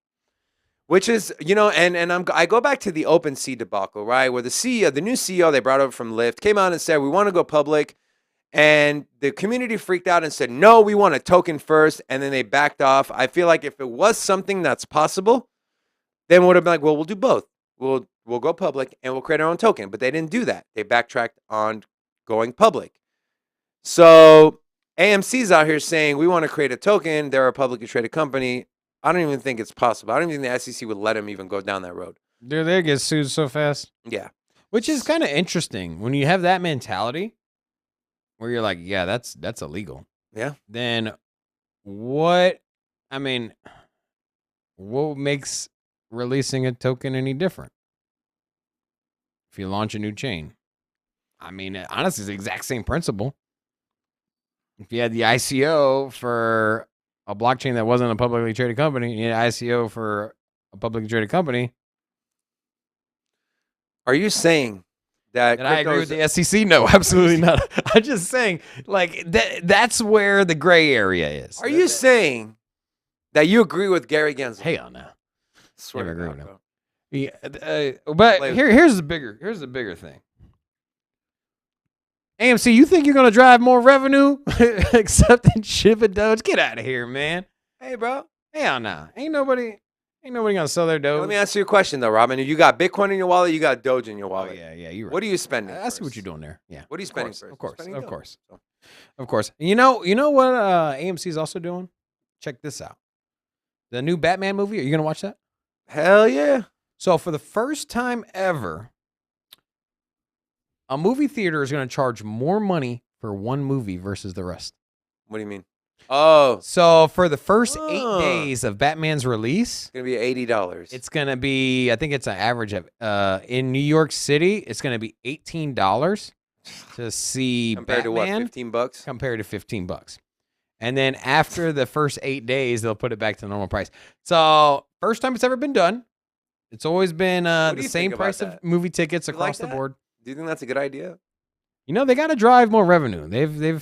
A: Which is, you know, I go back to the OpenSea debacle, right? Where the new CEO they brought over from Lyft came out and said, we want to go public. And the community freaked out and said, no, we want a token first. And then they backed off. I feel like if it was something that's possible, then would have been like, well, we'll do both. We'll go public and we'll create our own token. But they didn't do that. They backtracked on going public. So AMC's out here saying, we want to create a token. They're a publicly traded company. I don't even think it's possible. I don't even think the SEC would let them even go down that road.
B: Dude, they get sued so fast.
A: Yeah.
B: Which is kind of interesting. When you have that mentality, where you're like, yeah, that's illegal.
A: Yeah.
B: Then what makes releasing a token any different? If you launch a new chain. I mean, honestly, it's the exact same principle. If you had the ICO for a blockchain that wasn't a publicly traded company, you had ICO for a publicly traded company.
A: Are you saying that
B: I agree with the SEC? No, absolutely not. I'm just saying, like, that's where the gray area is.
A: Are you saying that you agree with Gary Gensler?
B: Hell no.
A: Swear to God,
B: bro. Yeah, but here's the bigger thing. AMC, you think you're gonna drive more revenue accepting SHIB and Doge? Get out of here, man.
A: Hey, bro.
B: Hell no. Ain't nobody gonna sell their Doge.
A: Let me ask you a question though, Robin. You got Bitcoin in your wallet, you got Doge in your wallet.
B: Oh, yeah, you're right.
A: What are you spending?
B: I see what you're doing there. Yeah.
A: What are you spending first?
B: Of course. You know what AMC is also doing? Check this out. The new Batman movie. Are you gonna watch that?
A: Hell yeah.
B: So for the first time ever, a movie theater is going to charge more money for one movie versus the rest.
A: What do you mean? Oh,
B: So for the first 8
A: Oh.
B: days of Batman's release,
A: it's gonna be $80.
B: it's going to be, I think it's an average of, in New York City, it's going to be $18 to see
A: compared to
B: Batman.
A: what, $15?
B: Compared to $15. And then after the first 8 days, they'll put it back to the normal price. So first time it's ever been done. It's always been
A: What do
B: the
A: you
B: same
A: think about
B: price of
A: that?
B: movie tickets
A: You
B: across
A: like
B: the
A: that?
B: board.
A: Do you think that's a good idea?
B: You know, they got to drive more revenue. They've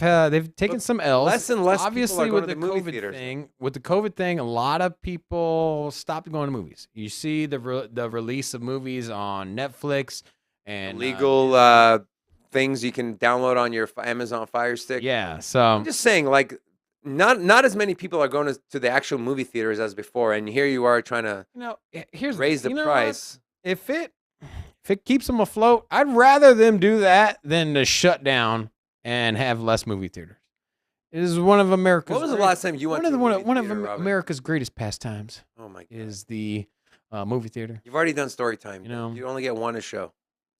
B: taken
A: But
B: some L's.
A: less and less
B: Obviously,
A: people are
B: with
A: going
B: the
A: to the movie
B: COVID
A: theaters.
B: thing, a lot of people stopped going to movies. You see the release of movies on Netflix and
A: Legal things you can download on your Amazon Fire Stick.
B: yeah. So
A: I'm just saying, like, not as many people are going to the actual movie theaters as before, and here you are trying to
B: you know, here's
A: raise the
B: you know what?
A: price.
B: If it keeps them afloat, I'd rather them do that than to shut down and have less movie theaters. It is one of America's.
A: What was the last time you went to a movie
B: one of
A: theater, Robin?
B: America's greatest pastimes
A: Oh my God!
B: is the movie theater.
A: You've already done story time.
B: You know-
A: you only get one a show.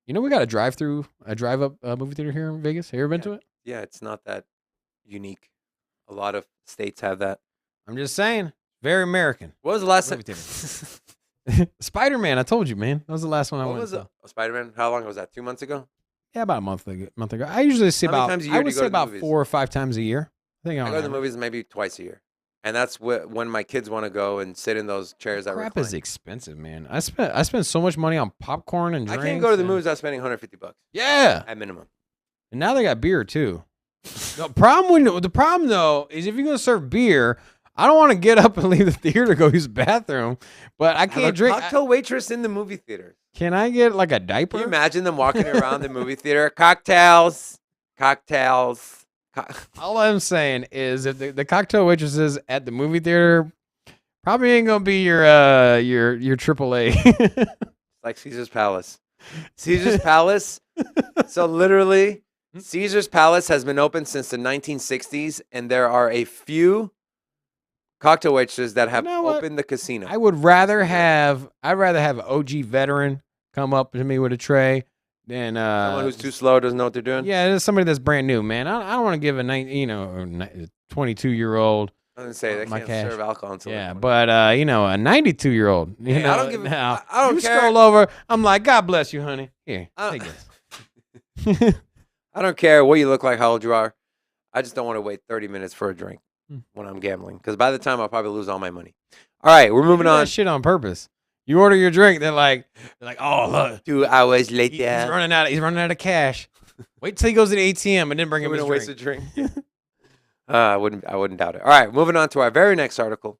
B: You know, we got a drive-up movie theater here in Vegas. Have you ever been to it?
A: Yeah, it's not that unique. A lot of states have that.
B: I'm just saying, very American.
A: What was the last time?
B: Movie Spider-Man, I told you, man. That was the last one I
A: What
B: went
A: was
B: to.
A: it? Spider-Man? How long was that? 2 months ago?
B: Yeah, about a month ago. I usually see
A: How many
B: about
A: times a year
B: I
A: do
B: would
A: you go
B: say
A: to the
B: about
A: movies?
B: 4 or 5 times a year. I think
A: I
B: on
A: go to the
B: average.
A: movies maybe twice a year, and that's when my kids want to go and sit in those chairs that
B: Crap
A: recline.
B: is expensive, man. I spent so much money on popcorn and
A: I
B: drinks.
A: can't go to the
B: and-
A: movies without spending $150
B: Yeah,
A: at minimum.
B: and now they got beer too. The problem though is if you're gonna serve beer, I don't want to get up and leave the theater to go use the bathroom, but I
A: Have a
B: can't drink.
A: cocktail waitress in the movie theater.
B: Can I get like a
A: Can
B: diaper?
A: you imagine them walking around the movie theater? Cocktails.
B: All I'm saying is if the cocktail waitresses at the movie theater probably ain't gonna be your AAA.
A: Like Caesar's Palace. Caesar's Palace. So literally, Caesar's Palace has been open since the 1960s, and there are a few cocktail waitresses that have
B: know what?
A: opened the casino.
B: I'd rather have an OG veteran come up to me with a tray than
A: Someone who's too slow doesn't know what they're doing.
B: yeah, there's somebody that's brand new, man. I don't want to give a 22-year-old.
A: I didn't say they
B: my
A: can't
B: cash.
A: serve alcohol until
B: Yeah,
A: they're 20.
B: but a 92-year-old.
A: Hey, I don't give a-
B: now,
A: I don't
B: you
A: care.
B: Stroll over. I'm like, God bless you, honey. Here,
A: I-
B: take this.
A: I don't care what you look like, how old you are. I just don't want to wait 30 minutes for a drink
B: Hmm.
A: when I'm gambling, because by the time I'll probably lose all my money. All right, we're moving
B: Do
A: on.
B: that shit on purpose. You order your drink, they're like, oh look,
A: 2 hours later.
B: he's running out of cash. Wait till he goes to the ATM and then bring him
A: I'm
B: his
A: gonna waste
B: drink.
A: a drink. I wouldn't doubt it. All right, moving on to our very next article.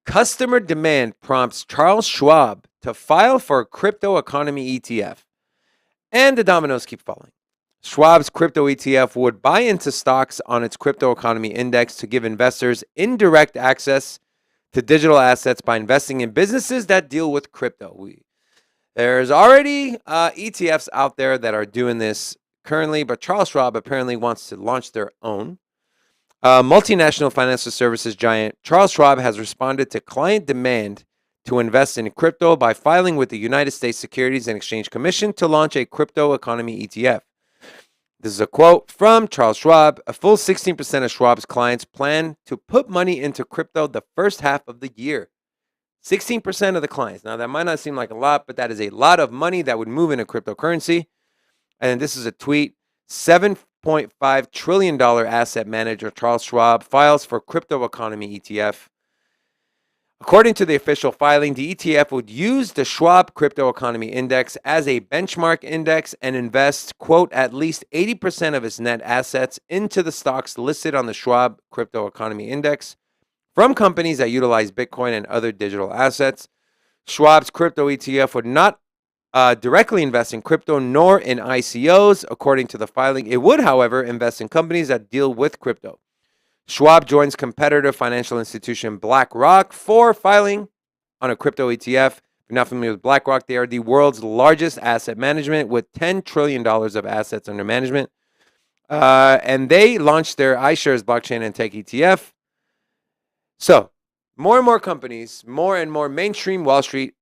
A: Customer demand prompts Charles Schwab to file for a crypto economy ETF, and the dominoes keep falling. Schwab's crypto ETF would buy into stocks on its crypto economy index to give investors indirect access to digital assets by investing in businesses that deal with crypto. There's already ETFs out there that are doing this currently, but Charles Schwab apparently wants to launch their own. Multinational financial services giant Charles Schwab has responded to client demand to invest in crypto by filing with the United States Securities and Exchange Commission to launch a crypto economy ETF. This is a quote from Charles Schwab. A full 16% of Schwab's clients plan to put money into crypto the first half of the year. 16% of the clients. Now, that might not seem like a lot, but that is a lot of money that would move into cryptocurrency. And this is a tweet. $7.5 trillion asset manager Charles Schwab files for crypto economy ETF. According to the official filing, the ETF would use the Schwab Crypto Economy Index as a benchmark index and invest, quote, at least 80% of its net assets into the stocks listed on the Schwab Crypto Economy Index from companies that utilize Bitcoin and other digital assets. Schwab's crypto ETF would not directly invest in crypto nor in ICOs, according to the filing. It would, however, invest in companies that deal with crypto. Schwab joins competitor financial institution BlackRock for filing on a crypto ETF. If you're not familiar with BlackRock, they are the world's largest asset management with $10 trillion of assets under management. And they launched their iShares blockchain and tech ETF. So, more and more companies, more and more mainstream Wall Street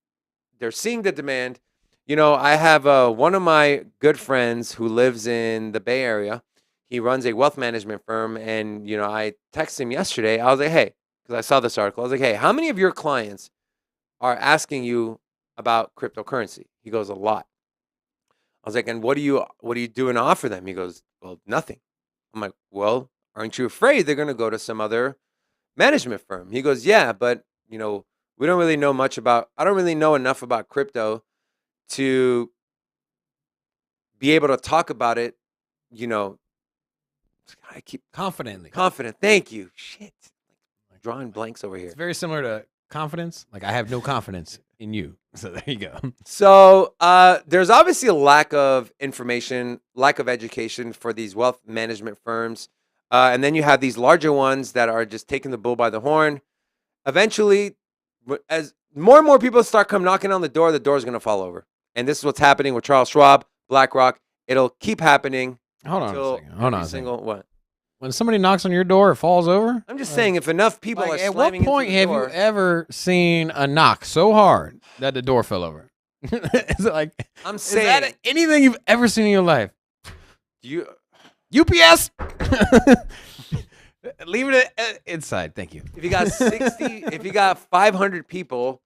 A: they're seeing the demand. You know, I have one of my good friends who lives in the Bay Area. He runs a wealth management firm, and you know, I texted him yesterday. I was like, "Hey," because I saw this article. I was like, "Hey, how many of your clients are asking you about cryptocurrency?" He goes, "A lot." I was like, "And what do you do and offer them?" He goes, "Well, nothing." I'm like, "Well, aren't you afraid they're going to go to some other management firm?" He goes, "Yeah, but you know, we don't really know much about. I don't really know enough about crypto to be able to talk about it. You know, I keep
B: Confidently.
A: confident. Thank you. Shit, drawing blanks over
B: It's
A: here.
B: very similar to confidence. Like, I have no confidence in you. So there you go.
A: So there's obviously a lack of information, lack of education for these wealth management firms, and then you have these larger ones that are just taking the bull by the horn. Eventually, as more and more people start come knocking on the door's going to fall over. And this is what's happening with Charles Schwab, BlackRock. It'll keep happening
B: Hold on a
A: until
B: second. Hold on
A: every
B: a second.
A: single what?
B: When somebody knocks on your door, it falls over?
A: I'm just saying, if enough people
B: Like,
A: are
B: at what
A: slamming
B: point
A: into the
B: have
A: door,
B: you ever seen a knock so hard that the door fell over? Is it like,
A: I'm
B: is
A: saying,
B: that anything you've ever seen in your life?
A: you
B: UPS? Leave it inside. Thank you.
A: if you got 60, if you got 500 people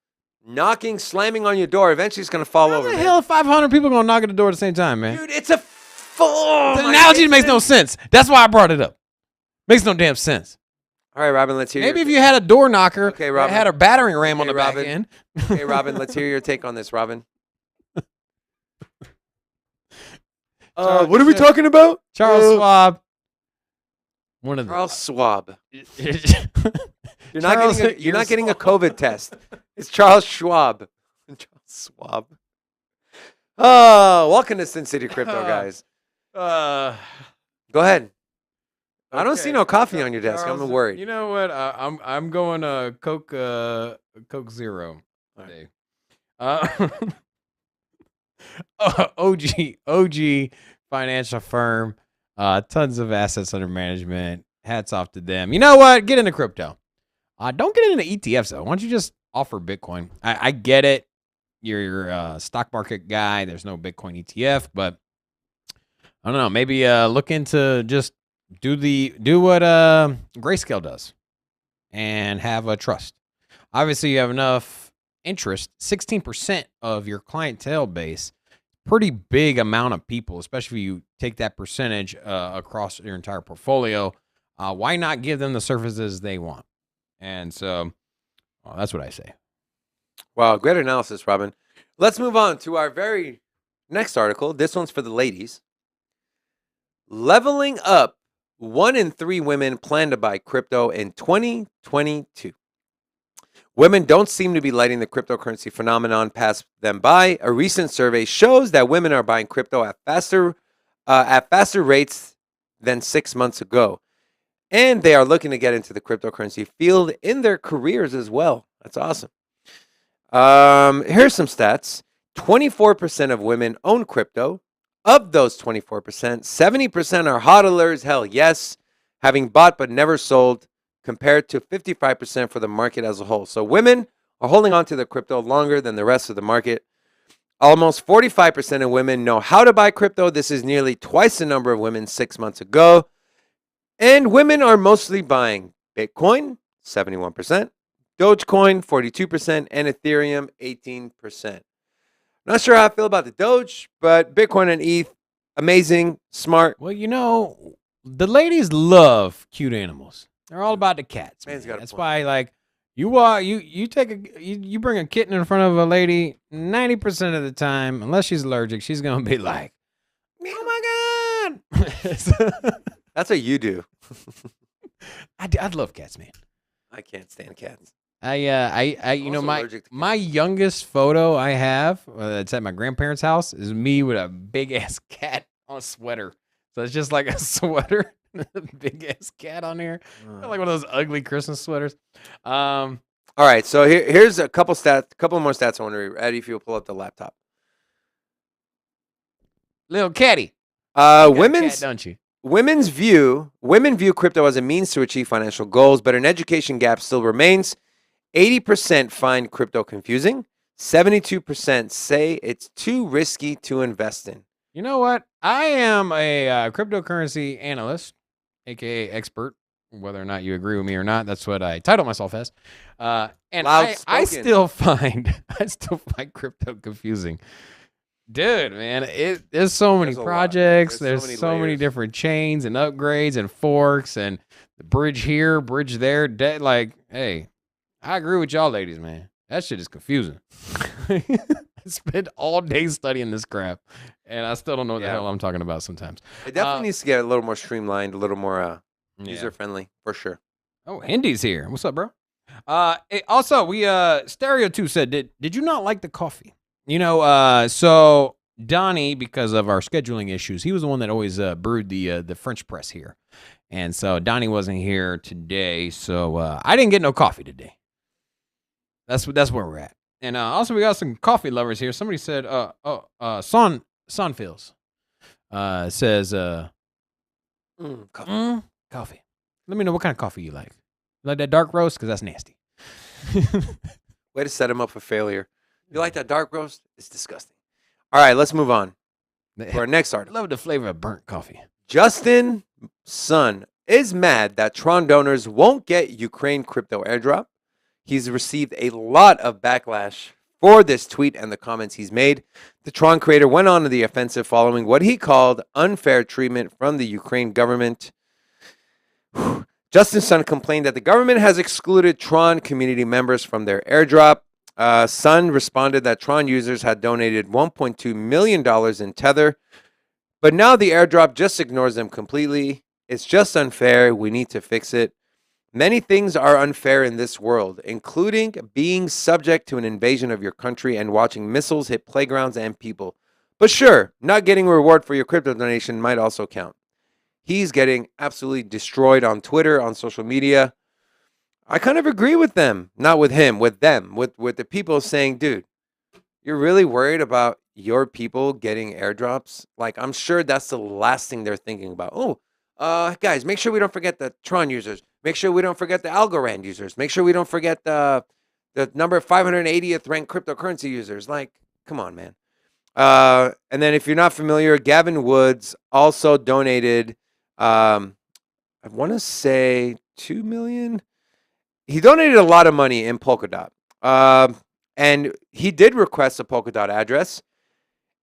A: knocking, slamming on your door, eventually it's going to fall
B: How
A: over.
B: the
A: man.
B: hell 500 people going to knock at the door at the same time, man?
A: Dude, it's a full.
B: The analogy makes no sense. That's why I brought it up. Makes no damn sense.
A: All right, Robin, let's hear
B: Maybe
A: your
B: if you had a door knocker
A: Okay,
B: that
A: Robin.
B: had a battering ram on
A: Okay,
B: the back
A: Robin.
B: end.
A: Okay, Robin, let's hear your take on this, Robin.
B: Charles-
A: What are we talking about?
B: Charles Schwab. One of the.
A: Charles Schwab. You're not
B: Charles,
A: getting you're
B: you're
A: not getting a
B: Schwab.
A: COVID test. It's Charles Schwab. Charles Schwab. Oh, welcome to Sin City Crypto, guys. Go ahead. I don't see
B: Okay.
A: no coffee on your desk.
B: Charles,
A: I'm worried.
B: You know what? I'm going Coke Zero
A: All
B: today. OG financial firm, tons of assets under management. Hats off to them. You know what? Get into crypto. Don't get into ETFs though. Why don't you just offer Bitcoin? I get it. You're a stock market guy. There's no Bitcoin ETF, but I don't know. Maybe look into just do what Grayscale does and have a trust. Obviously, you have enough interest. 16% of your clientele base, pretty big amount of people, especially if you take that percentage across your entire portfolio. Why not give them the services they want? And so that's what I say.
A: Wow, great analysis, Robin. Let's move on to our very next article. This one's for the ladies. Leveling up. 1 in 3 women plan to buy crypto in 2022. Women don't seem to be letting the cryptocurrency phenomenon pass them by. A recent survey shows that women are buying crypto at faster rates than 6 months ago. And they are looking to get into the cryptocurrency field in their careers as well. That's awesome. Here's some stats. 24% of women own crypto. Of those 24%, 70% are hodlers, hell yes, having bought but never sold, compared to 55% for the market as a whole. So women are holding on to the crypto longer than the rest of the market. Almost 45% of women know how to buy crypto. This is nearly twice the number of women 6 months ago. And women are mostly buying Bitcoin, 71%, Dogecoin, 42%, and Ethereum, 18%. Not sure how I feel about the Doge, but Bitcoin and ETH, amazing, smart.
B: Well, you know, the ladies love cute animals. They're all about the cats.
A: Man's
B: Man.
A: got a
B: That's
A: point.
B: why, like, you bring a kitten in front of a lady, 90% of the time, unless she's allergic, she's gonna be like, "Oh my god!"
A: That's what you do.
B: I love cats, man.
A: I can't stand cats.
B: You know,
A: Also allergic to
B: my youngest photo I have that's at my grandparents' house is me with a big ass cat on a sweater. So it's just like a sweater, big ass cat on here, like one of those ugly Christmas sweaters.
A: All right, so here's a couple more stats I want to read. Eddie, if you'll pull up the laptop.
B: Little catty. You got a
A: Women
B: cat, don't you?
A: women view crypto as a means to achieve financial goals, but an education gap still remains. 80% find crypto confusing. 72% say it's too risky to invest in.
B: You know what? I am a cryptocurrency analyst, aka expert. Whether or not you agree with me or not, that's what I title myself as. And I
A: Loud-spoken.
B: still find crypto confusing. Dude, man, there's so many
A: There's a lot.
B: projects.
A: There's
B: There's
A: so many
B: so many
A: layers.
B: different chains and upgrades and forks and the bridge here, bridge there. Like, hey, I agree with y'all ladies, man. That shit is confusing. I spend all day studying this crap, and I still don't know what the
A: Yeah.
B: hell I'm talking about sometimes.
A: It definitely needs to get a little more streamlined, a little more
B: Yeah.
A: user-friendly, for sure.
B: Oh, Hindy's here. What's up, bro? Also, we Stereo 2 said, did you not like the coffee? You know, so Donnie, because of our scheduling issues, he was the one that always brewed the French press here. And so Donnie wasn't here today, so I didn't get no coffee today. That's where we're at. And also we got some coffee lovers here. Somebody said Sonfils says coffee. Let me know what kind of coffee you like. You like that dark roast? Because that's nasty.
A: Way to set him up for failure. You like that dark roast? It's disgusting. All right, let's move on to our next
B: I
A: article.
B: love the flavor of burnt coffee.
A: Justin Sun is mad that Tron donors won't get Ukraine crypto airdrop. He's received a lot of backlash for this tweet and the comments he's made. The Tron creator went on to the offensive following what he called unfair treatment from the Ukraine government. Justin Sun complained that the government has excluded Tron community members from their airdrop. Sun responded that Tron users had donated $1.2 million in Tether, but now the airdrop just ignores them completely. It's just unfair. We need to fix it. Many things are unfair in this world, including being subject to an invasion of your country and watching missiles hit playgrounds and people. But sure, not getting a reward for your crypto donation might also count. He's getting absolutely destroyed on Twitter, on social media. I kind of agree with them. Not with him, with them, with the people saying, dude, you're really worried about your people getting airdrops? Like, I'm sure that's the last thing they're thinking about. Oh, guys, make sure we don't forget the Tron users. Make sure we don't forget the Algorand users. Make sure we don't forget the number 580th ranked cryptocurrency users. Like, come on, man. And then if you're not familiar, Gavin Woods also donated, I want to say 2 million. He donated a lot of money in Polkadot. And he did request a Polkadot address.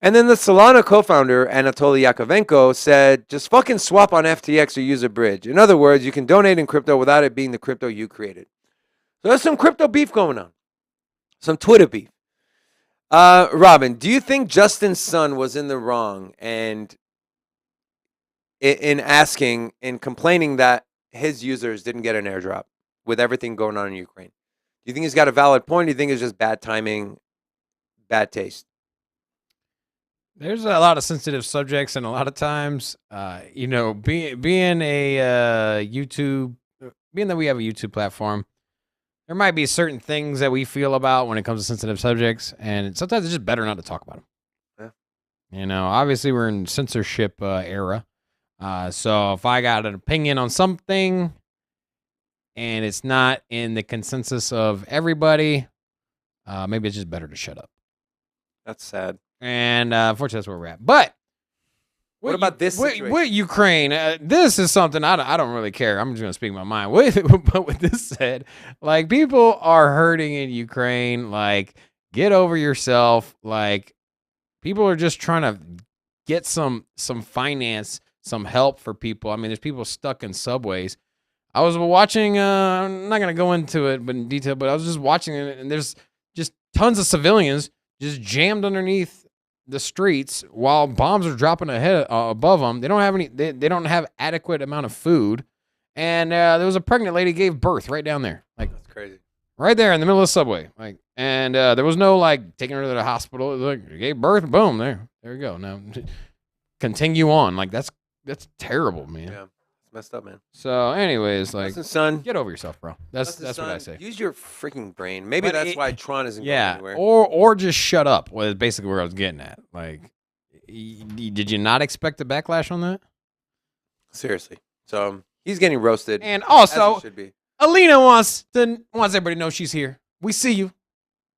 A: And then the Solana co-founder, Anatoly Yakovenko, said, just fucking swap on FTX or use a bridge. In other words, you can donate in crypto without it being the crypto you created. So there's some crypto beef going on. Some Twitter beef. Robin, do you think Justin Sun was in the wrong and in asking, in complaining that his users didn't get an airdrop with everything going on in Ukraine? Do you think he's got a valid point? Or do you think it's just bad timing, bad taste?
B: There's a lot of sensitive subjects, and a lot of times, being a YouTube, being that we have a YouTube platform, there might be certain things that we feel about when it comes to sensitive subjects, and sometimes it's just better not to talk about them. Yeah. You know, obviously we're in censorship era, so if I got an opinion on something and it's not in the consensus of everybody, maybe it's just better to shut up.
A: That's sad.
B: And unfortunately, that's where we're at. But
A: what about this situation?
B: With Ukraine, this is something I don't really care. I'm just going to speak my mind. But with this said, like, people are hurting in Ukraine. Like, get over yourself. Like, people are just trying to get some finance, some help for people. I mean, there's people stuck in subways. I was watching, I'm not going to go into it in detail, but I was just watching it, and there's just tons of civilians just jammed underneath the streets while bombs are dropping ahead above them. They don't have any. They don't have adequate amount of food, and there was a pregnant lady gave birth right down there, like
A: That's crazy,
B: right there in the middle of the subway, like. And there was no like taking her to the hospital. It was like you gave birth, boom, there you go. Now continue on. Like that's terrible, man.
A: Yeah, it's messed up, man.
B: So, anyways, like,
A: Son,
B: get over yourself, bro. That's what I say.
A: Use your freaking brain. Maybe that's why Tron isn't going anywhere.
B: Or just shut up. Was basically where I was getting at. Like, did you not expect a backlash on that?
A: Seriously. So he's getting roasted.
B: And also,
A: should be.
B: Alina wants everybody to know she's here. We see you.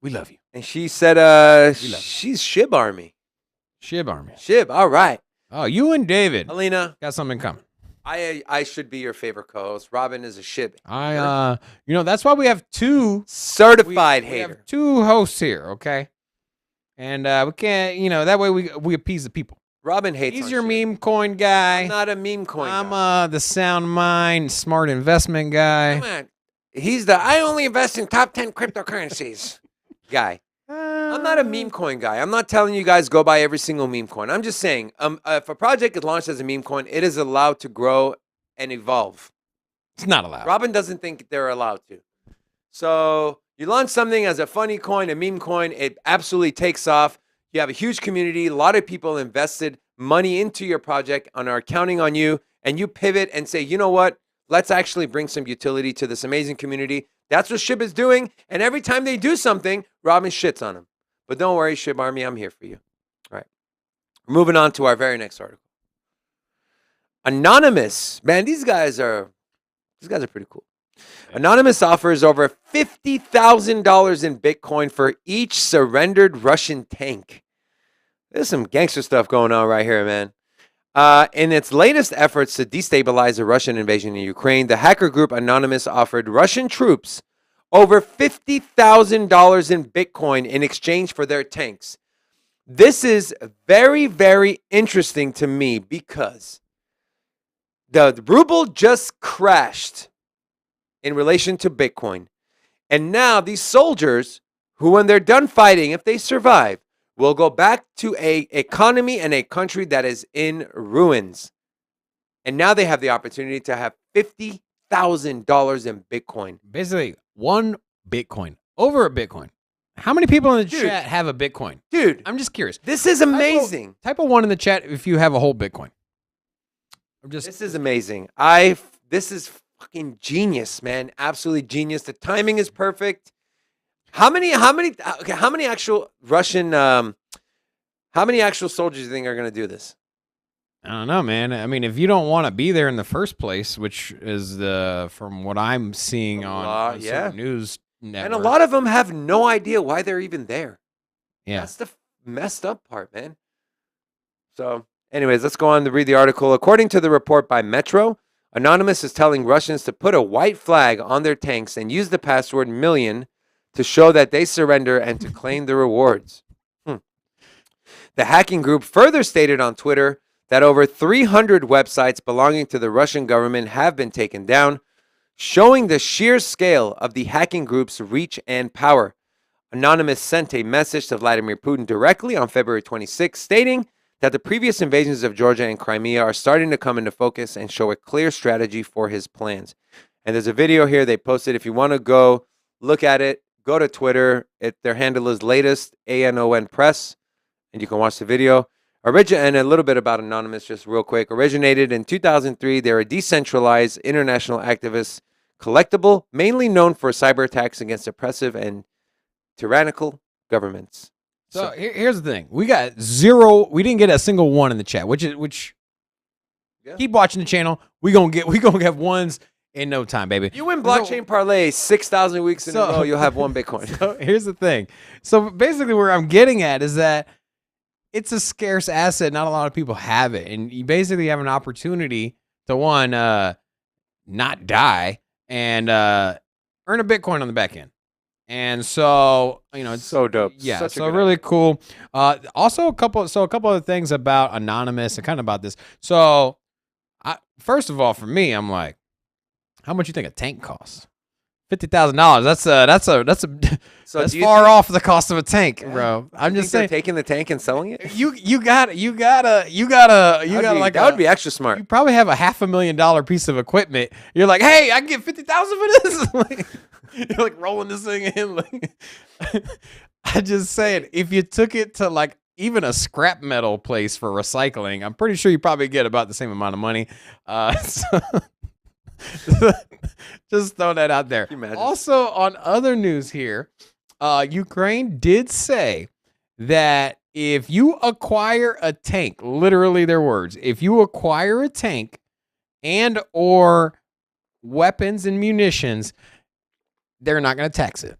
B: We love you.
A: And she said she's Shib Army.
B: Shib Army.
A: Shib, all right.
B: Oh, you and David
A: Alina,
B: got something in common.
A: I should be your favorite co-host. Robin is a Shib.
B: That's why we have two
A: Certified
B: we
A: hater.
B: have two hosts here, okay? And we can't, that way we appease the people.
A: Robin hates
B: He's
A: on
B: your
A: Shib.
B: meme coin guy.
A: I'm not a meme coin
B: I'm
A: guy.
B: the sound mind, smart investment guy.
A: Come on. He's the I only invest in top 10 cryptocurrencies guy. I'm not a meme coin guy. I'm not telling you guys go buy every single meme coin. I'm just saying, if a project is launched as a meme coin, it is allowed to grow and evolve.
B: It's not allowed.
A: Robin doesn't think they're allowed to. So you launch something as a funny coin, a meme coin, it absolutely takes off. You have a huge community. A lot of people invested money into your project and are counting on you. And you pivot and say, you know what? Let's actually bring some utility to this amazing community. That's what Shib is doing. And every time they do something, Robin shits on them. But don't worry, Shib Army, I'm here for you. All right. Moving on to our very next article. Anonymous. Man, these guys are pretty cool. Anonymous offers over $50,000 in Bitcoin for each surrendered Russian tank. There's some gangster stuff going on right here, man. In its latest efforts to destabilize the Russian invasion in Ukraine, the hacker group Anonymous offered Russian troops over $50,000 in Bitcoin in exchange for their tanks. This is very, very interesting to me because the ruble just crashed in relation to Bitcoin. And now these soldiers, who when they're done fighting, if they survive, will go back to a economy and a country that is in ruins. And now they have the opportunity to have $50,000 in Bitcoin.
B: Basically, one Bitcoin. Over a Bitcoin. How many people in the chat have a Bitcoin?
A: Dude,
B: I'm just curious.
A: this is amazing.
B: Type of one in the chat if you have a whole Bitcoin.
A: This is amazing. This is fucking genius, man. Absolutely genius. The timing is perfect. How many actual Russian how many actual soldiers do you think are going to do this?
B: I don't know, man. I mean, if you don't want to be there in the first place, which is from what I'm seeing on certain news networks.
A: And a lot of them have no idea why they're even there.
B: Yeah.
A: That's the messed up part, man. So, anyways, let's go on to read the article. According to the report by Metro, Anonymous is telling Russians to put a white flag on their tanks and use the password million to show that they surrender and to claim the rewards. The hacking group further stated on Twitter that over 300 websites belonging to the Russian government have been taken down, showing the sheer scale of the hacking group's reach and power. Anonymous sent a message to Vladimir Putin directly on February 26, stating that the previous invasions of Georgia and Crimea are starting to come into focus and show a clear strategy for his plans. And there's a video here they posted. If you want to go look at it, go to Twitter. Their handle is latest ANON Press, and you can watch the video. And a little bit about Anonymous, just real quick. Originated in 2003, they're a decentralized international activist collectible, mainly known for cyber attacks against oppressive and tyrannical governments.
B: So here's the thing: we got zero. We didn't get a single one in the chat. Keep watching the channel. We gonna get ones in no time, baby.
A: You win blockchain parlay 6,000 weeks in a row, you'll have one Bitcoin.
B: So here's the thing. So basically, where I'm getting at is that it's a scarce asset. Not a lot of people have it, and you basically have an opportunity to not die and earn a Bitcoin on the back end. And so, it's
A: so dope.
B: Yeah, so really cool. Also, a couple of things about Anonymous and kind of about this. So, first of all, for me, I'm like, how much you think a tank costs? $50,000. That's far off the cost of a tank, bro. I'm just saying,
A: taking the tank and selling it.
B: You gotta like
A: that would be extra smart.
B: You probably have a $500,000 piece of equipment. You're like, hey, I can get $50,000 for this. You're like rolling this thing in. I just saying, if you took it to like even a scrap metal place for recycling, I'm pretty sure you probably get about the same amount of money. Just throw that out there. Also, on other news here, Ukraine did say that if you acquire a tank, literally their words, if you acquire a tank and or weapons and munitions, they're not going to tax it.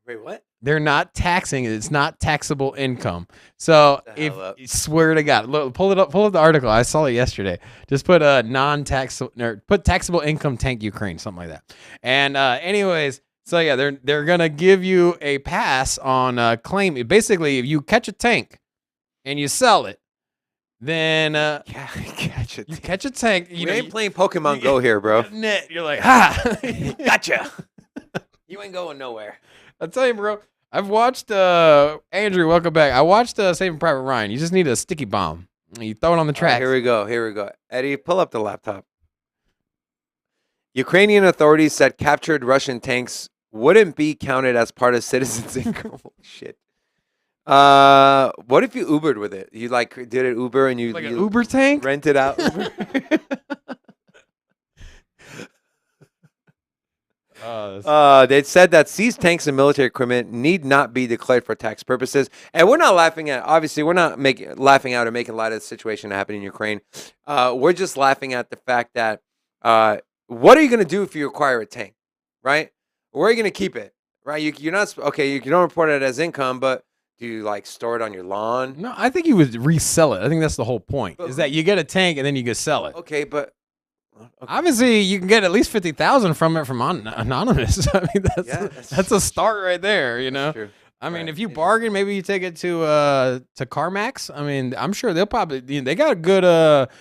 A: Wait, what?
B: They're not taxing it. It's not taxable income. So
A: The
B: if
A: hell up.
B: swear to God, look, pull it up. Pull up the article. I saw it yesterday. Just put a non-taxable, put taxable income tank Ukraine, something like that. And anyways, so yeah, they're gonna give you a pass on claim. Basically, if you catch a tank and you sell it, then
A: Catch it.
B: you catch a tank. You
A: We
B: know,
A: ain't playing Pokemon Go here, bro.
B: net. You're like, ha!
A: Gotcha. You ain't going nowhere.
B: I'll tell you, bro. I've watched Andrew. Welcome back. I watched Saving Private Ryan. You just need a sticky bomb. You throw it on the track.
A: Here we go. Here we go. Eddie, pull up the laptop. Ukrainian authorities said captured Russian tanks wouldn't be counted as part of citizens' income. Holy shit. What if you Ubered with it? You like did it Uber and you
B: Like an
A: you
B: Uber tank.
A: rented out Uber? They said that seized tanks and military equipment need not be declared for tax purposes. And we're not laughing at, obviously, we're not laughing out or making light of the situation happening in Ukraine. We're just laughing at the fact that what are you going to do if you acquire a tank, right? Where are you going to keep it, right? You're not, okay, you don't report it as income, but do you like store it on your lawn?
B: No, I think you would resell it. I think that's the whole point. Is that you get a tank and then you can sell it.
A: Okay, but. Okay.
B: Obviously, you can get at least 50,000 from it from anonymous. I mean, that's a start right there. You know.
A: True.
B: I mean,
A: Right.
B: if you bargain, maybe you take it to CarMax. I mean, I'm sure they'll probably they got a good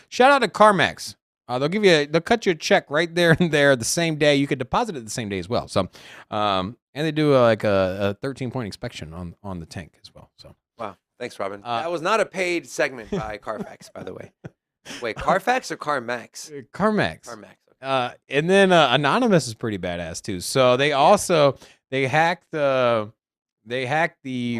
B: shout out to CarMax. They'll cut you a check right there and there the same day. You could deposit it the same day as well. So, and they do like a 13-point inspection on the tank as well. So.
A: Wow. Thanks, Robin. That was not a paid segment by Carfax, by the way. Wait, Carfax or CarMax?
B: CarMax.
A: CarMax. Okay.
B: And then Anonymous is pretty badass too. So they also they hacked the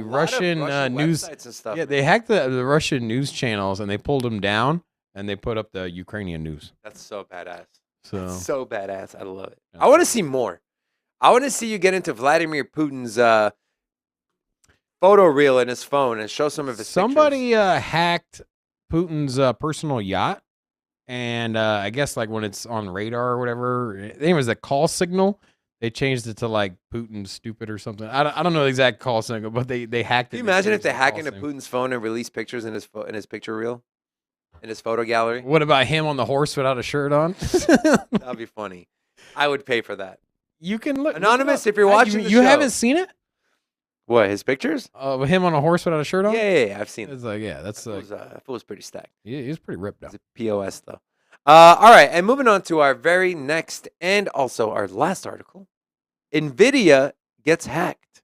B: Russian news
A: websites and stuff.
B: Yeah, they hacked the Russian news channels and they pulled them down and they put up the Ukrainian news.
A: That's so badass.
B: So
A: That's so badass. I love it.
B: Yeah.
A: I want to see more. I want to see you get into Vladimir Putin's photo reel in his phone and show some of his
B: somebody hacked Putin's personal yacht, and I guess like when it's on radar or whatever, anyways, the call signal they changed it to like Putin's stupid or something. I don't know the exact call signal, but they hacked it.
A: Can you imagine if they hack
B: call
A: into
B: signal.
A: Putin's phone and release pictures in his picture reel, in his photo gallery?
B: What about him on the horse without a shirt on?
A: That'd be funny. I would pay for that.
B: You can look
A: Anonymous, if you're watching the
B: you
A: show.
B: haven't seen it?
A: What, his pictures?
B: With him on a horse without a shirt on?
A: Yeah, I've seen it.
B: It's like, yeah, that's
A: It was pretty stacked.
B: he's pretty ripped up.
A: It's a POS, though. All right, and moving on to our very next and also our last article. NVIDIA gets hacked.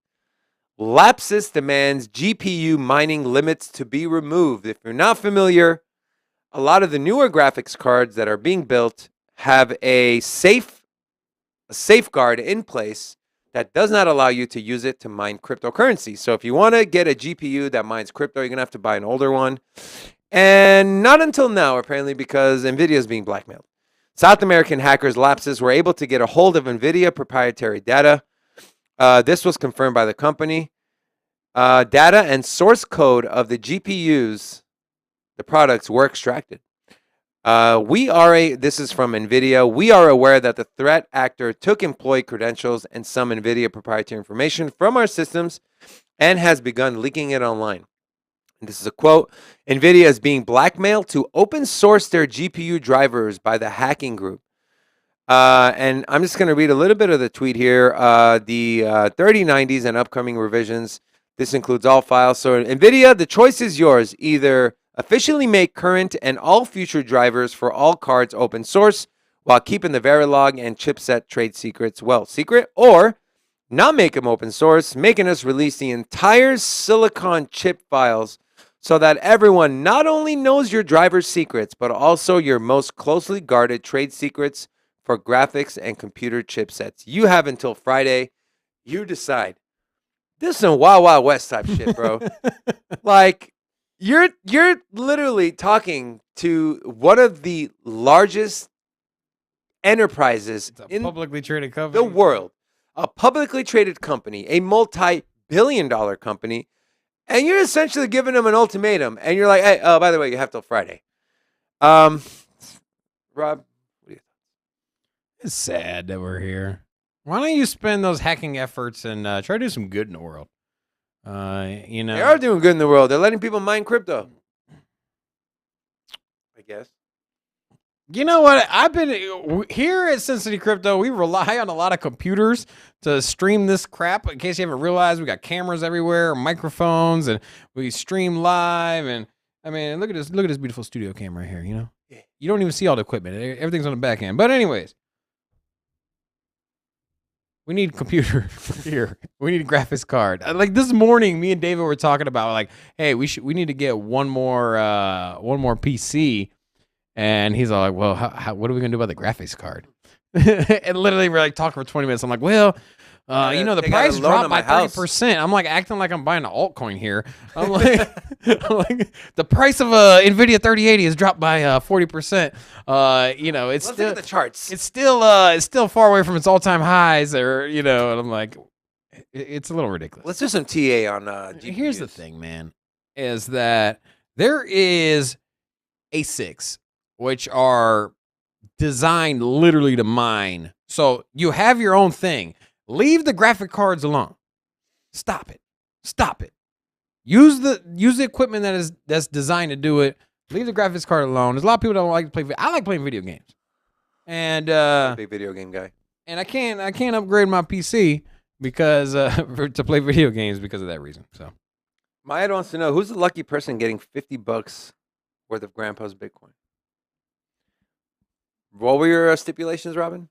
A: Lapsus demands GPU mining limits to be removed. If you're not familiar, a lot of the newer graphics cards that are being built have a safeguard in place that does not allow you to use it to mine cryptocurrency. So if you want to get a GPU that mines crypto, you're going to have to buy an older one. And not until now, apparently, because NVIDIA is being blackmailed. South American hackers Lapsus were able to get a hold of NVIDIA proprietary data. This was confirmed by the company. Data and source code of the GPUs, the products, were extracted. This is from NVIDIA. We are aware that the threat actor took employee credentials and some NVIDIA proprietary information from our systems and has begun leaking it online. And this is a quote. NVIDIA is being blackmailed to open source their GPU drivers by the hacking group. And I'm just going to read a little bit of the tweet here. The 3090s and upcoming revisions. This includes all files. So NVIDIA, the choice is yours. Either officially make current and all future drivers for all cards open source while keeping the Verilog and chipset trade secrets well secret, or not make them open source, making us release the entire silicon chip files so that everyone not only knows your driver's secrets, but also your most closely guarded trade secrets for graphics and computer chipsets. You have until Friday. You decide. This is some Wild Wild West type shit, bro. Like, you're literally talking to one of the largest enterprises in
B: publicly traded company.
A: the world, a publicly traded company, a multi-billion-dollar company, and you're essentially giving them an ultimatum, and you're like, hey, by the way, you have till Friday. Rob, what do you think?
B: It's sad that we're here. Why don't you spend those hacking efforts and try to do some good in the world? You know,
A: They are doing good in the world. They're letting people mine crypto. I guess.
B: You know what? I've been here at Sin City Crypto. We rely on a lot of computers to stream this crap. In case you haven't realized, we got cameras everywhere, microphones, and we stream live. And I mean, look at this beautiful studio camera right here. You know, you don't even see all the equipment. Everything's on the back end. But anyways, we need computer here. We need a graphics card. Like this morning, me and David were talking about like, hey, we need to get one more PC. And he's all like, well, what are we going to do about the graphics card? And literally, we're like talking for 20 minutes. I'm like, well, you know, the price dropped by 30%. I'm like acting like I'm buying an altcoin here. I'm like, the price of NVIDIA 3080 has dropped by 40%. You know, it's
A: Let's
B: still
A: look at the charts.
B: It's still far away from its all-time highs, or you know. And I'm like, it's a little ridiculous.
A: Let's do some TA on GPUs.
B: Here's the thing, man, is that there is ASICs which are designed literally to mine. So you have your own thing. Leave the graphic cards alone. Stop it. Use the equipment that's designed to do it. Leave the graphics card alone. There's a lot of people that don't like to play. I like playing video games, and
A: I'm a big video game guy.
B: And I can't upgrade my PC because to play video games because of that reason. So
A: Maya wants to know who's the lucky person getting $50 worth of Grandpa's Bitcoin. What were your stipulations, Robin?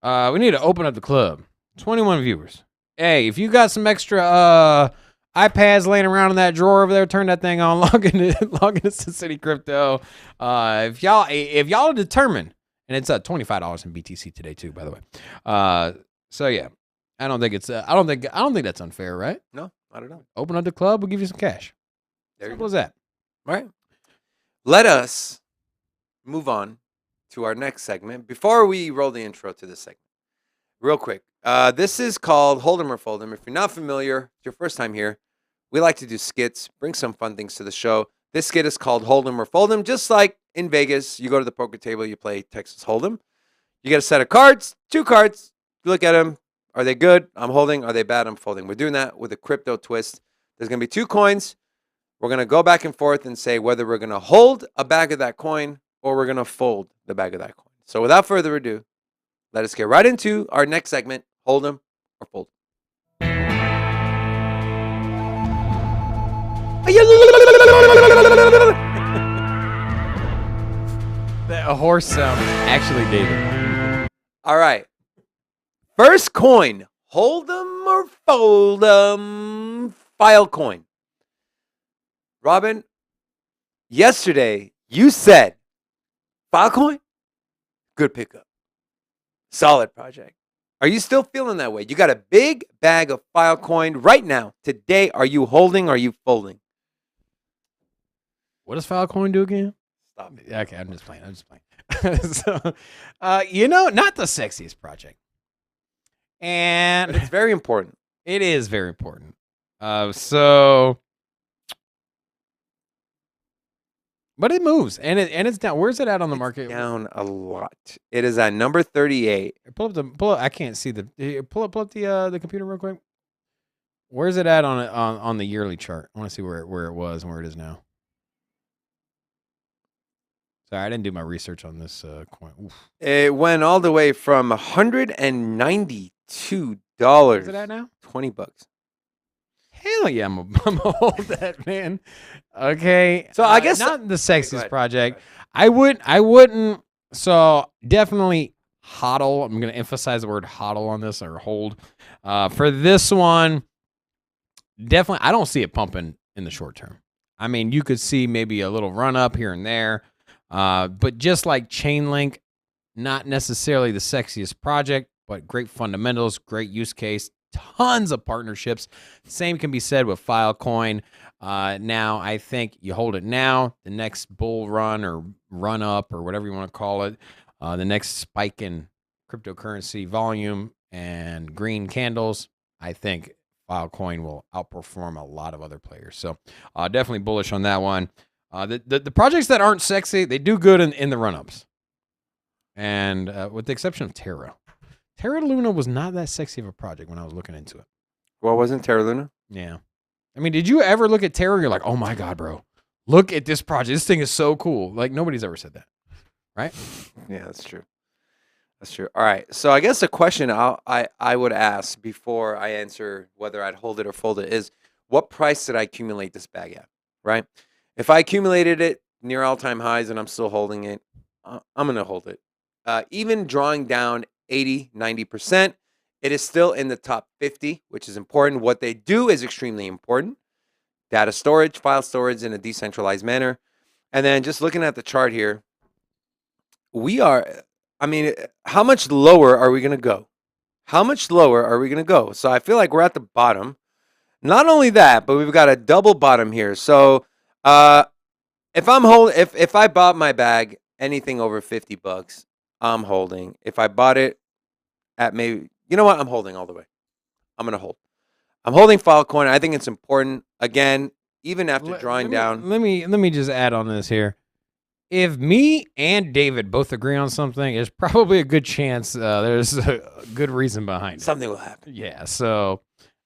B: We need to open up the club. 21 viewers. Hey, if you got some extra iPads laying around in that drawer over there, turn that thing on. Log into Sin City Crypto. If y'all are determined, and it's $25 in BTC today too, by the way. So yeah, I don't think that's unfair, right?
A: No, I don't know.
B: Open up the club. We'll give you some cash. Simple as that.
A: All right. Let us move on to our next segment. Before we roll the intro to this segment, real quick, this is called Hold'em or Fold'em. If you're not familiar, it's your first time here, we like to do skits, bring some fun things to the show. This skit is called Hold'em or Fold'em. Just like in Vegas, you go to the poker table, you play Texas Hold'em. You get a set of cards, 2 cards. You look at them. Are they good? I'm holding. Are they bad? I'm folding. We're doing that with a crypto twist. There's going to be 2 coins. We're going to go back and forth and say whether we're going to hold a bag of that coin or we're going to fold the bag of that coin. So without further ado, let us get right into our next segment, Hold'em or Fold.
B: A horse sound is actually David.
A: All right. First coin, Hold'em or Fold'em, file coin. Robin, yesterday you said Filecoin, good pickup. Solid project. Are you still feeling that way? You got a big bag of Filecoin right now. Today, are you holding or are you folding?
B: What does Filecoin do again?
A: Stop it.
B: Okay, I'm just playing. So, you know, not the sexiest project. And
A: but it's very important.
B: It is very important. But it moves, and it's down. Where's it at on the market?
A: Down a lot. It is at number 38.
B: Pull up. I can't see pull up the computer real quick. Where's it at on the yearly chart? I want to see where it was and where it is now. Sorry, I didn't do my research on this coin. Oof.
A: It went all the way from $192.
B: Where's it at now?
A: $20.
B: Hell yeah, I'm gonna hold that, man. Okay,
A: so I guess
B: not the sexiest project. I wouldn't. So definitely hodl. I'm gonna emphasize the word hodl on this, or hold. For this one, definitely, I don't see it pumping in the short term. I mean, you could see maybe a little run up here and there, but just like Chainlink, not necessarily the sexiest project, but great fundamentals, great use case. Tons of partnerships. Same can be said with Filecoin. Now, I think you hold it now, the next bull run or run up or whatever you want to call it, the next spike in cryptocurrency volume and green candles, I think Filecoin will outperform a lot of other players. So definitely bullish on that one. The projects that aren't sexy, they do good in the run-ups. And with the exception of Terra. Terra Luna was not that sexy of a project when I was looking into it.
A: What wasn't Terra Luna?
B: Yeah. I mean, did you ever look at Terra? You're like, oh my God, bro, look at this project. This thing is so cool. Like nobody's ever said that, right?
A: Yeah, that's true. That's true. All right. So I guess the question I would ask before I answer whether I'd hold it or fold it is, what price did I accumulate this bag at? Right. If I accumulated it near all-time highs and I'm still holding it, I'm going to hold it. Even drawing down 80, 90%, it is still in the top 50, which is important. What they do is extremely important. Data storage, file storage in a decentralized manner. And then just looking at the chart here, we are, I mean, how much lower are we going to go? How much lower are we going to go? So I feel like we're at the bottom. Not only that, but we've got a double bottom here. So if I'm holding, if I bought my bag anything over $50, I'm holding. If I bought it at maybe, you know what? I'm holding all the way. I'm going to hold. I'm holding Filecoin. I think it's important. Again, even after drawing down.
B: Let me just add on this here. If me and David both agree on something, there's probably a good chance there's a good reason behind it.
A: Something will happen.
B: Yeah. So,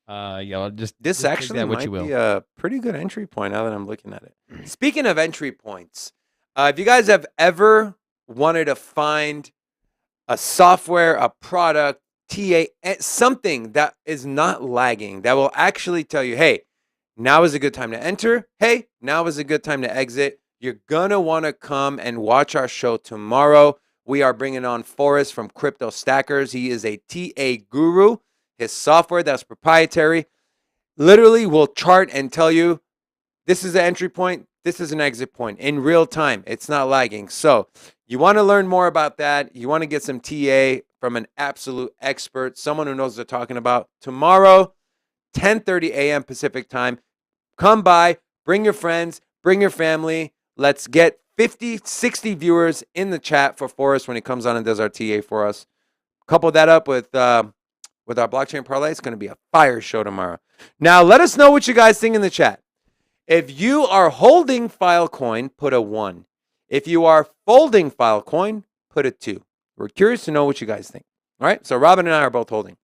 B: yeah,
A: this actually might be a pretty good entry point now that I'm looking at it. Speaking of entry points, if you guys have ever wanted to find a software, a product, TA, something that is not lagging, that will actually tell you, hey, now is a good time to enter. Hey, now is a good time to exit. You're going to want to come and watch our show tomorrow. We are bringing on Forrest from Crypto Stackers. He is a TA guru. His software that's proprietary literally will chart and tell you this is an entry point, this is an exit point in real time. It's not lagging. So you want to learn more about that. You want to get some TA from an absolute expert, someone who knows what they're talking about. Tomorrow, 10:30 a.m. Pacific time. Come by, bring your friends, bring your family. Let's get 50, 60 viewers in the chat for Forrest when he comes on and does our TA for us. Couple that up with our blockchain parlay. It's going to be a fire show tomorrow. Now, let us know what you guys think in the chat. If you are holding Filecoin, put a 1. If you are folding Filecoin, put a 2. We're curious to know what you guys think. All right, so Robin and I are both holding.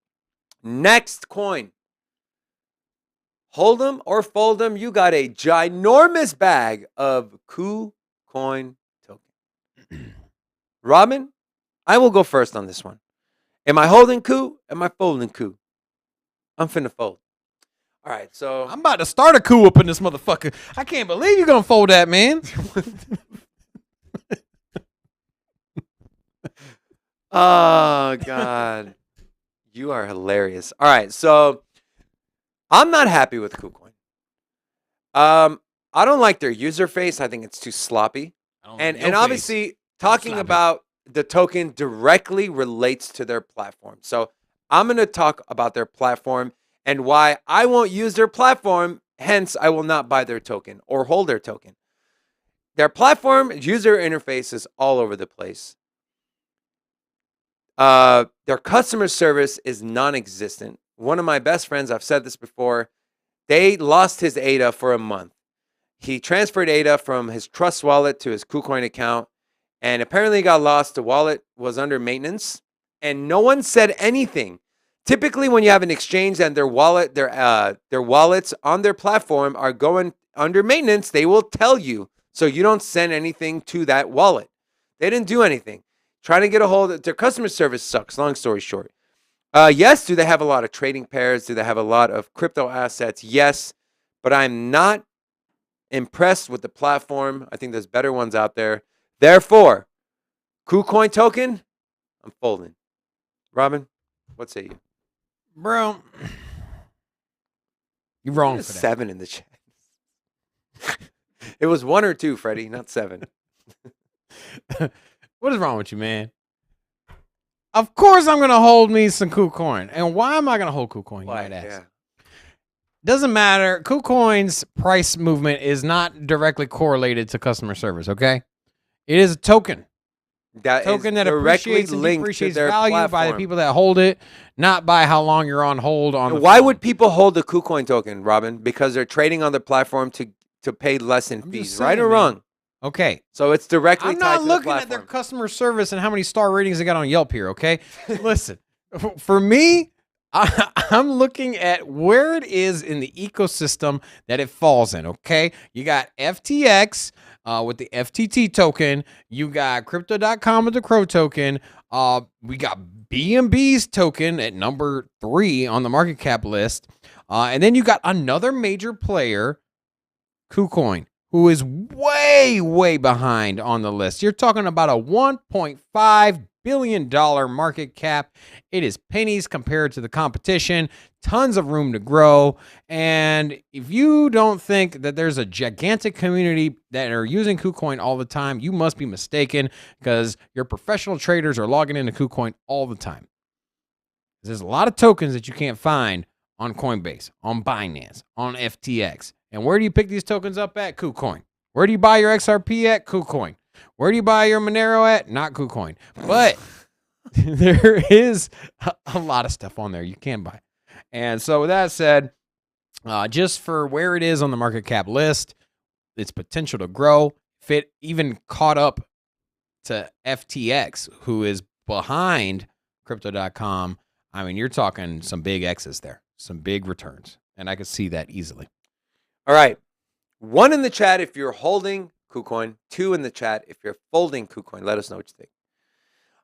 A: Next coin. Hold them or fold them. You got a ginormous bag of KuCoin token. Robin, I will go first on this one. Am I holding Ku? Am I folding Ku? I'm finna fold. All right, so
B: I'm about to start a coup up in this motherfucker. I can't believe you're gonna fold that, man.
A: Oh God, you are hilarious. All right, so I'm not happy with KuCoin. I don't like their user face. I think it's too sloppy. And obviously, talking about the token directly relates to their platform. So I'm going to talk about their platform and why I won't use their platform. Hence, I will not buy their token or hold their token. Their platform user interface is all over the place. Their customer service is non-existent. One of my best friends, I've said this before, they lost his ADA for a month. He transferred ADA from his Trust wallet to his KuCoin account, and apparently got lost. The wallet was under maintenance, and no one said anything. Typically, when you have an exchange and their wallets on their platform are going under maintenance, they will tell you, so you don't send anything to that wallet. They didn't do anything. Trying to get a hold of their customer service sucks. Long story short. Yes, do they have a lot of trading pairs? Do they have a lot of crypto assets? Yes, but I'm not impressed with the platform. I think there's better ones out there. Therefore, KuCoin token, I'm folding. Robin, what say you?
B: Bro, you're wrong for that.
A: 7 in the chat. It was 1 or 2, Freddie, not 7.
B: What is wrong with you, man? Of course I'm going to hold me some KuCoin. And why am I going to hold KuCoin, you might ask? Yeah. Doesn't matter. KuCoin's price movement is not directly correlated to customer service, okay? It is a token.
A: That token that appreciates and depreciates value platform.
B: By the people that hold it, not by how long you're on hold on.
A: Why would people hold the KuCoin token, Robin? Because they're trading on the platform to pay less in fees, right or wrong?
B: Okay.
A: So it's directly
B: I'm
A: tied
B: not
A: to
B: looking
A: the
B: at their customer service and how many star ratings they got on Yelp here, okay? Listen, for me, I'm looking at where it is in the ecosystem that it falls in. Okay, you got FTX with the FTT token. You got Crypto.com with the Crow token. We got BNB's token at number 3 on the market cap list, and then you got another major player, KuCoin, who is way behind on the list. You're talking about a $1.5 billion market cap. It is pennies compared to the competition. Tons of room to grow. And if you don't think that there's a gigantic community that are using KuCoin all the time, you must be mistaken, because your professional traders are logging into KuCoin all the time. There's a lot of tokens that you can't find on Coinbase, on Binance, on FTX. And where do you pick these tokens up at? KuCoin. Where do you buy your XRP at? KuCoin. Where do you buy your Monero at? Not KuCoin. But there is a lot of stuff on there you can buy. And so with that said, just for where it is on the market cap list, its potential to grow, if it even caught up to FTX, who is behind Crypto.com, I mean, you're talking some big X's there, some big returns. And I could see that easily.
A: All right. 1 in the chat if you're holding KuCoin. 2 in the chat if you're folding KuCoin. Let us know what you think.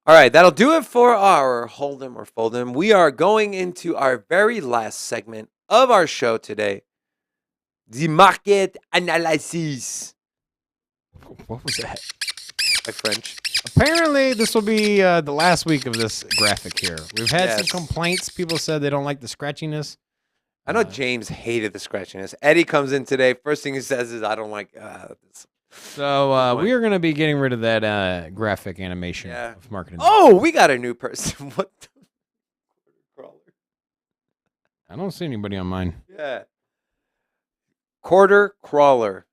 A: All right, that'll do it for our hold 'em or fold 'em. We are going into our very last segment of our show today, the market analysis.
B: What was that?
A: My French.
B: Apparently, this will be the last week of this graphic here. We've had
A: Yes.
B: some complaints. People said they don't like the scratchiness.
A: I know James hated the scratchiness. Eddie comes in today. First thing he says is, I don't like this.
B: So we are going to be getting rid of that graphic animation
A: Yeah.
B: of marketing.
A: Oh, we got a new person. What the crawler?
B: I don't see anybody on mine.
A: Yeah. Quarter crawler.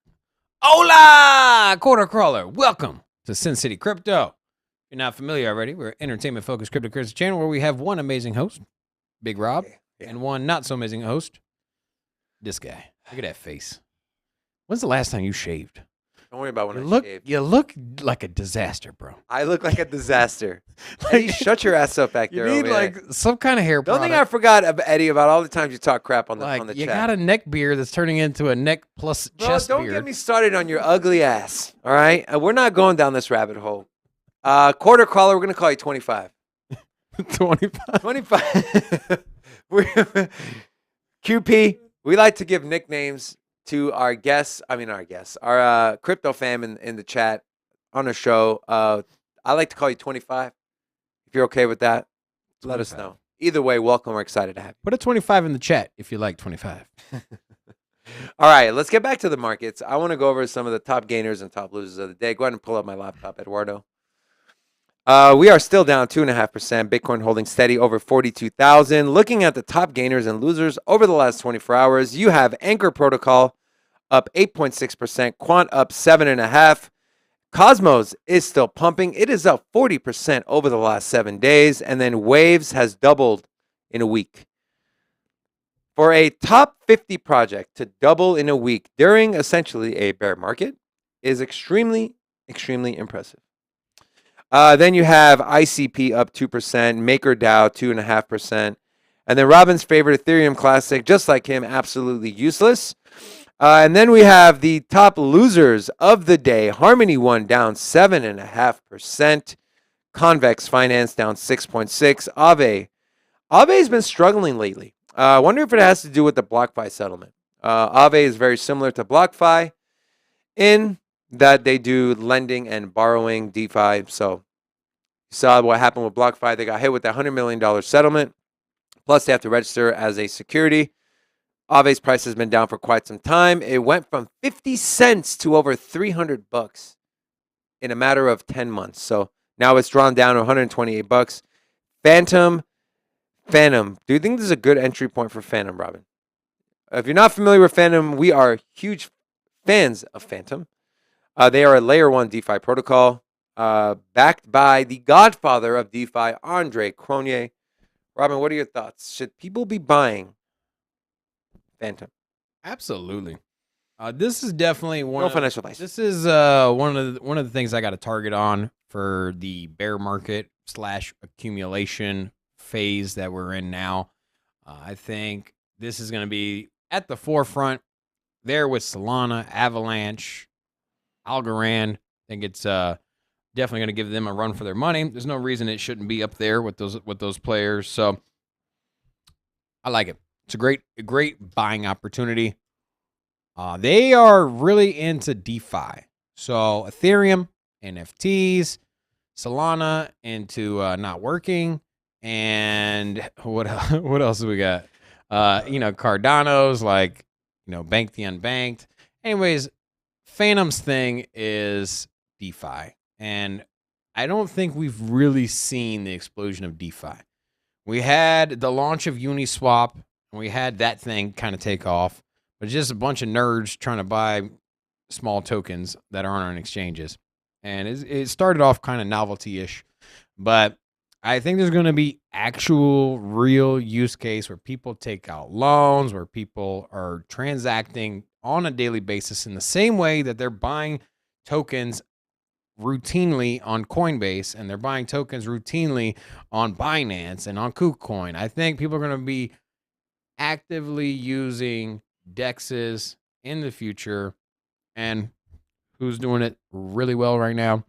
B: Hola, quarter crawler. Welcome to Sin City Crypto. If you're not familiar already, we're an entertainment-focused cryptocurrency channel where we have one amazing host, Big Rob,
A: Yeah.
B: and one not-so-amazing host, this guy. Look at that face. When's the last time you shaved?
A: Don't worry about when I shave.
B: You look like a disaster, bro.
A: I look like a disaster. Eddie, shut your ass up back
B: You
A: there.
B: need
A: over there.
B: like some kind of hair
A: The only
B: product.
A: thing I forgot, Eddie, about all the times you talk crap on the
B: Like,
A: on the
B: you
A: chat.
B: got a neck beard that's turning into a neck plus
A: Bro,
B: chest
A: don't
B: beard.
A: get me started on your ugly ass. All right, we're not going down this rabbit hole. Quarter crawler, we're gonna call you 25.
B: 25.
A: 25. QP. We like to give nicknames to our guests. Our crypto fam in the chat on the show. I like to call you 25. If you're okay with that, let us
B: 25.
A: know. Either way, welcome. We're excited to have you.
B: Put a 25 in the chat if you like 25.
A: All right, let's get back to the markets. I want to go over some of the top gainers and top losers of the day. Go ahead and pull up my laptop, Eduardo. We are still down 2.5%. Bitcoin holding steady over 42,000. Looking at the top gainers and losers over the last 24 hours, you have Anchor Protocol up 8.6%, Quant up 7.5%. Cosmos is still pumping. It is up 40% over the last 7 days. And then Waves has doubled in a week. For a top 50 project to double in a week during essentially a bear market is extremely, extremely impressive. Then you have ICP up 2%, MakerDAO 2.5%, and then Robin's favorite Ethereum Classic, just like him, absolutely useless. And then we have the top losers of the day. Harmony One down 7.5%, Convex Finance down 6.6%, Aave. Aave's been struggling lately. I wonder if it has to do with the BlockFi settlement. Aave is very similar to BlockFi in that they do lending and borrowing, DeFi. So you saw what happened with BlockFi. They got hit with that $100 million settlement. Plus, they have to register as a security. Aave's price has been down for quite some time. It went from 50 cents to over $300 in a matter of 10 months. So now it's drawn down to $128. Phantom. Do you think this is a good entry point for Phantom, Robin? If you're not familiar with Phantom, we are huge fans of Phantom. They are a layer 1 DeFi protocol backed by the godfather of DeFi, Andre Cronje. Robin, what are your thoughts? Should people be buying Phantom?
B: Absolutely. This is definitely one.
A: No financial advice.
B: This is one of the things I got to target on for the bear market / accumulation phase that we're in now. I think this is going to be at the forefront there with Solana, Avalanche, Algorand. I think it's definitely going to give them a run for their money. There's no reason it shouldn't be up there with those players. So I like it. It's a great buying opportunity. They are really into DeFi. So Ethereum, NFTs, Solana into not working, and what else do we got? Cardano's like bank the unbanked. Anyways, Phantom's thing is DeFi, and I don't think we've really seen the explosion of DeFi. We had the launch of Uniswap, and we had that thing kind of take off, but just a bunch of nerds trying to buy small tokens that aren't on exchanges. And it started off kind of novelty-ish, but I think there's going to be actual real use case where people take out loans, where people are transacting on a daily basis in the same way that they're buying tokens routinely on Coinbase and they're buying tokens routinely on Binance and on KuCoin. I think people are going to be actively using DEXs in the future, and who's doing it really well right now?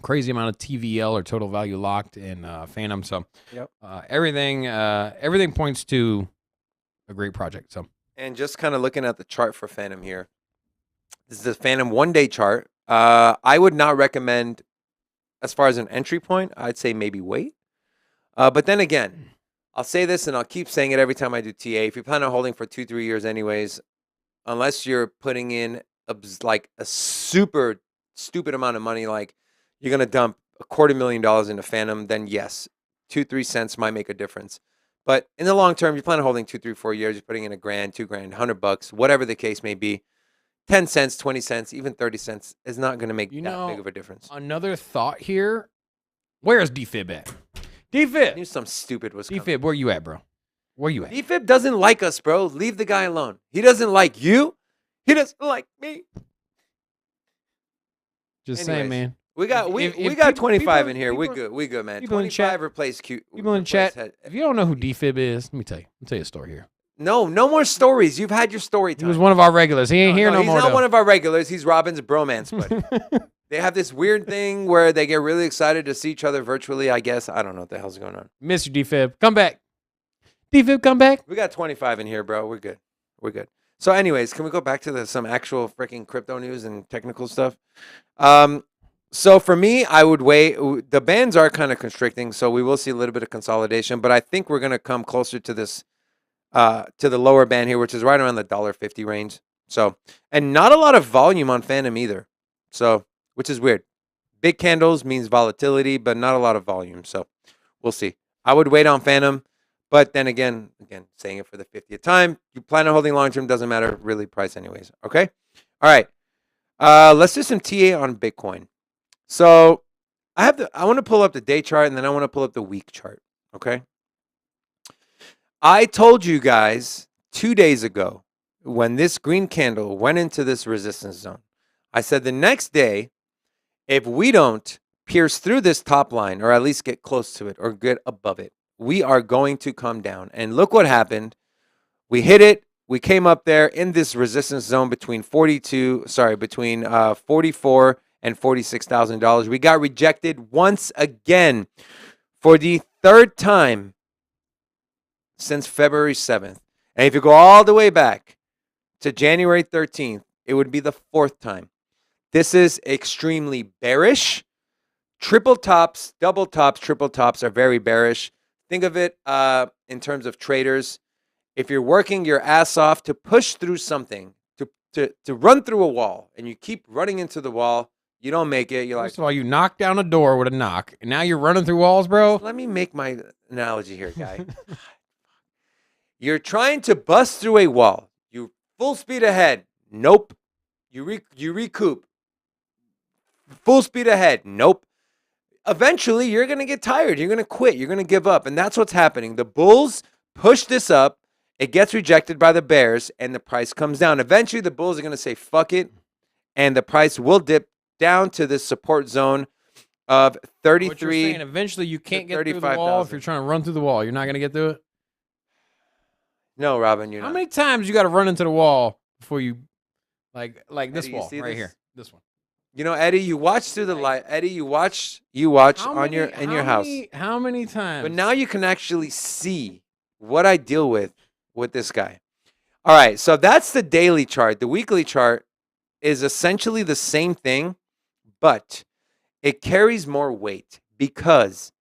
B: Crazy amount of TVL or total value locked in Phantom. So
A: Yep.
B: Everything points to a great project. So,
A: And just kind of looking at the chart for Phantom here. This is the Phantom 1-day chart. I would not recommend, as far as an entry point, I'd say maybe wait. But then again, I'll say this and I'll keep saying it every time I do TA. If you plan on holding for 2-3 years anyways, unless you're putting in like a super stupid amount of money, like you're going to dump $250,000 into Phantom, then yes, 2-3 cents might make a difference. But in the long term, you plan on holding 2, 3, 4 years, you're putting in $1,000, $2,000, $100, whatever the case may be. 10 cents, 20 cents, even 30 cents is not going to make that big of a difference.
B: Another thought here. Where's DFib at? DFib.
A: I knew some stupid was coming.
B: DFib, where you at, bro? Where you at?
A: DFib doesn't like us, bro. Leave the guy alone. He doesn't like you. He doesn't like me.
B: Just saying, man.
A: We got we got 25 in here. We good, man. 25 replace cute.
B: People in chat. If you don't know who DFib is, let me tell you. I'll tell you a story here.
A: No more stories. You've had your story time.
B: He was one of our regulars. He ain't here no more.
A: He's not one of our regulars. He's Robin's bromance buddy. They have this weird thing where they get really excited to see each other virtually, I guess. I don't know what the hell's going on.
B: Mr. DFib, come back. DFib, come back.
A: We got 25 in here, bro. We're good. We're good. So anyways, can we go back to some actual freaking crypto news and technical stuff? So for me, I would wait. The bands are kind of constricting, so we will see a little bit of consolidation, but I think we're going to come closer to this, to the lower band here, which is right around the $1.50 range. So, and not a lot of volume on Phantom either. So, which is weird. Big candles means volatility, but not a lot of volume. So we'll see. I would wait on Phantom, but then again, saying it for the 50th time, you plan on holding long term, doesn't matter really price anyways. Okay. All right. Let's do some TA on Bitcoin. So I want to pull up the day chart and then I want to pull up the week chart. Okay. I told you guys 2 days ago when this green candle went into this resistance zone, I said the next day, if we don't pierce through this top line or at least get close to it or get above it, we are going to come down. And look what happened. We hit it. We came up there in this resistance zone between 44 and $46,000. We got rejected once again for the third time since February 7th. And if you go all the way back to January 13th, it would be the fourth time. This is extremely bearish. Triple tops, double tops, triple tops are very bearish. Think of it in terms of traders. If you're working your ass off to push through something, to run through a wall, and you keep running into the wall, you don't make it. You're
B: First of all, you knocked down a door with a knock, and now you're running through walls, bro.
A: Let me make my analogy here, guy. You're trying to bust through a wall. You full speed ahead. Nope. You recoup. Full speed ahead. Nope. Eventually, you're going to get tired. You're going to quit. You're going to give up. And that's what's happening. The bulls push this up. It gets rejected by the bears, and the price comes down. Eventually, the bulls are going to say, fuck it, and the price will dip down to this support zone of 33.
B: What you're saying, eventually, you can't get through the wall if you're trying to run through the wall. You're not going to get through it?
A: No, Robin, you're
B: How
A: not.
B: many times you got to run into the wall before you, like this
A: Eddie, you
B: wall
A: see
B: right
A: this?
B: here, this one?
A: You know, Eddie, you watch through the light. Eddie, you watch on your house.
B: How many times?
A: But now you can actually see what I deal with this guy. All right, so that's the daily chart. The weekly chart is essentially the same thing, but it carries more weight because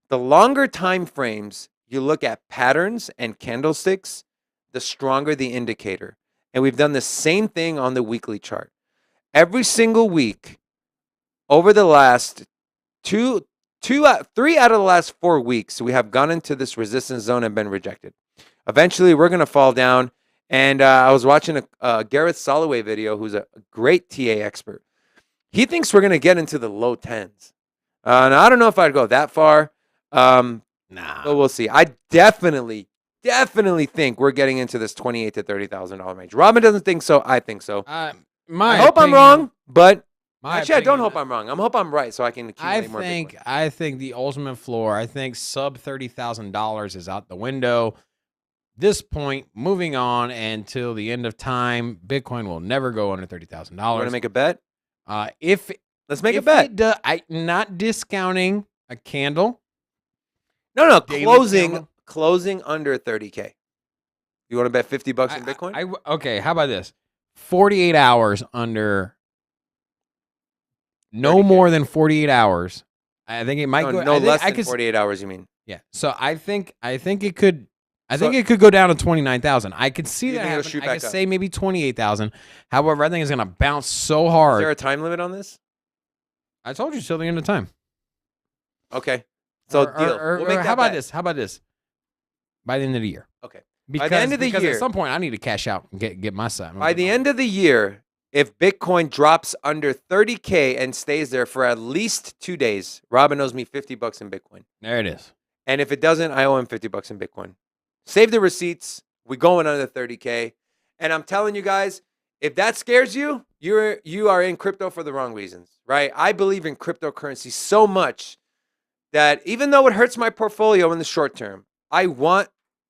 A: the longer time frames you look at patterns and candlesticks, the stronger the indicator. And we've done the same thing on the weekly chart. Every single week over the last 3 out of the last 4 weeks, we have gone into this resistance zone and been rejected. Eventually, we're going to fall down. And I was watching a Gareth Soloway video, who's a great TA expert. He thinks we're going to get into the low 10s. And I don't know if I'd go that far.
B: Nah.
A: But we'll see. I definitely think we're getting into this $28,000 to $30,000 range. Robin doesn't think so. I think so. I hope I'm wrong, but actually, I don't hope I'm wrong. I hope I'm right, so I can accumulate more Bitcoin.
B: I think the ultimate floor. I think sub $30,000 is out the window. This point, moving on until the end of time, Bitcoin will never go under $30,000.
A: You want to make a bet? Let's make a bet.
B: Not discounting a candle.
A: No, closing under 30K. You want to bet $50 in Bitcoin?
B: Okay, how about this? 48 hours under. No
A: 30K.
B: more than 48 hours. I think it might go.
A: No less than 48 hours. You mean?
B: Yeah. So I think it could. I think it could go down to 29,000. I could see that happen. I could say maybe 28,000. However, I think it's going to bounce so hard.
A: Is there a time limit on this?
B: I told you till the end of time.
A: Okay. So deal. We'll make that
B: how about
A: bet.
B: this? How about this? By the end of the year.
A: Okay.
B: Because,
A: by the end of the year,
B: at some point, I need to cash out and get my side.
A: By the end of the year, if Bitcoin drops under 30K and stays there for at least 2 days, Robin owes me $50 in Bitcoin.
B: There it is.
A: And if it doesn't, I owe him $50 in Bitcoin. Save the receipts. We're going under 30K. And I'm telling you guys, if that scares you, you are in crypto for the wrong reasons, right? I believe in cryptocurrency so much that even though it hurts my portfolio in the short term, I want,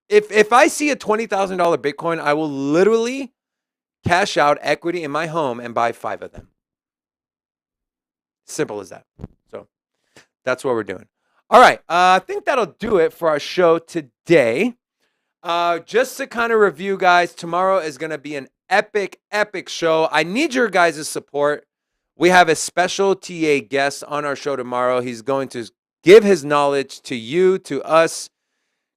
A: if I see a $20,000 Bitcoin, I will literally cash out equity in my home and buy 5 of them. Simple as that. So that's what we're doing. All right. I think that'll do it for our show today. Just to kind of review, guys, tomorrow is going to be an epic show. I need your guys' support. We have a special TA guest on our show tomorrow. He's going to give his knowledge to you, to us,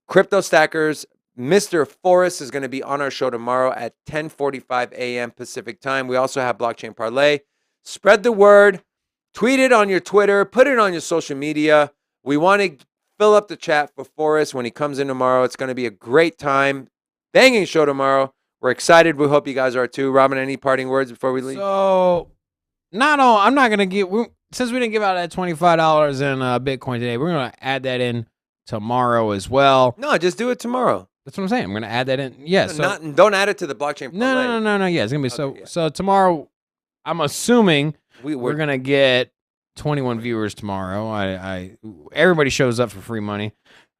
A: crypto stackers. Mr. Forrest is going to be on our show tomorrow at 10:45 a.m. Pacific time. We also have Blockchain Parlay. Spread the word. Tweet it on your Twitter. Put it on your social media. We want to fill up the chat for Forrest when he comes in tomorrow. It's going to be a great time. Banging show tomorrow. We're excited. We hope you guys are too. Robin, any parting words before we leave?
B: So, I'm not going to give, since we didn't give out that $25 in Bitcoin today, we're going to add that in tomorrow as well.
A: No, just do it tomorrow.
B: That's what I'm saying. I'm going to add that in. Yeah.
A: Don't add it to the blockchain.
B: No. Yeah, it's going to be
A: okay,
B: so tomorrow, I'm assuming
A: we're
B: going to get 21 viewers tomorrow. Everybody shows up for free money.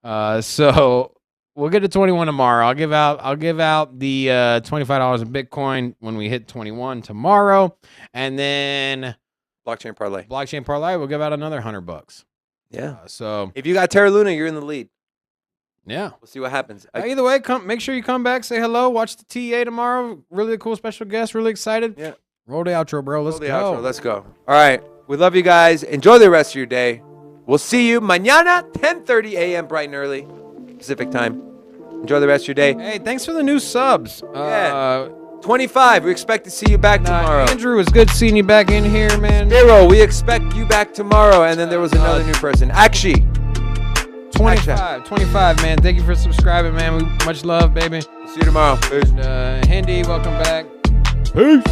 B: So we'll get to 21 tomorrow. I'll give out the $25 in Bitcoin when we hit 21 tomorrow. And then
A: Blockchain
B: Parlay, we'll give out another $100.
A: Yeah.
B: So
A: if you got Terra Luna, you're in the lead.
B: Yeah.
A: We'll see what happens.
B: Either way, make sure you come back, say hello, watch the TA tomorrow. Really cool special guest, really excited.
A: Yeah.
B: Roll the outro, bro. Let's go.
A: Let's go. All right. We love you guys. Enjoy the rest of your day. We'll see you mañana, 10:30 a.m. bright and early Pacific time. Enjoy the rest of your day.
B: Hey, thanks for the new subs.
A: Yeah. 25. We expect to see you back tomorrow.
B: Andrew, it was good seeing you back in here, man.
A: Zero. We expect you back tomorrow. And then there was another new person. Actually.
B: 25, man. Thank you for subscribing, man. Much love, baby.
A: See you tomorrow. Peace.
B: And, Hindi, welcome back. Peace.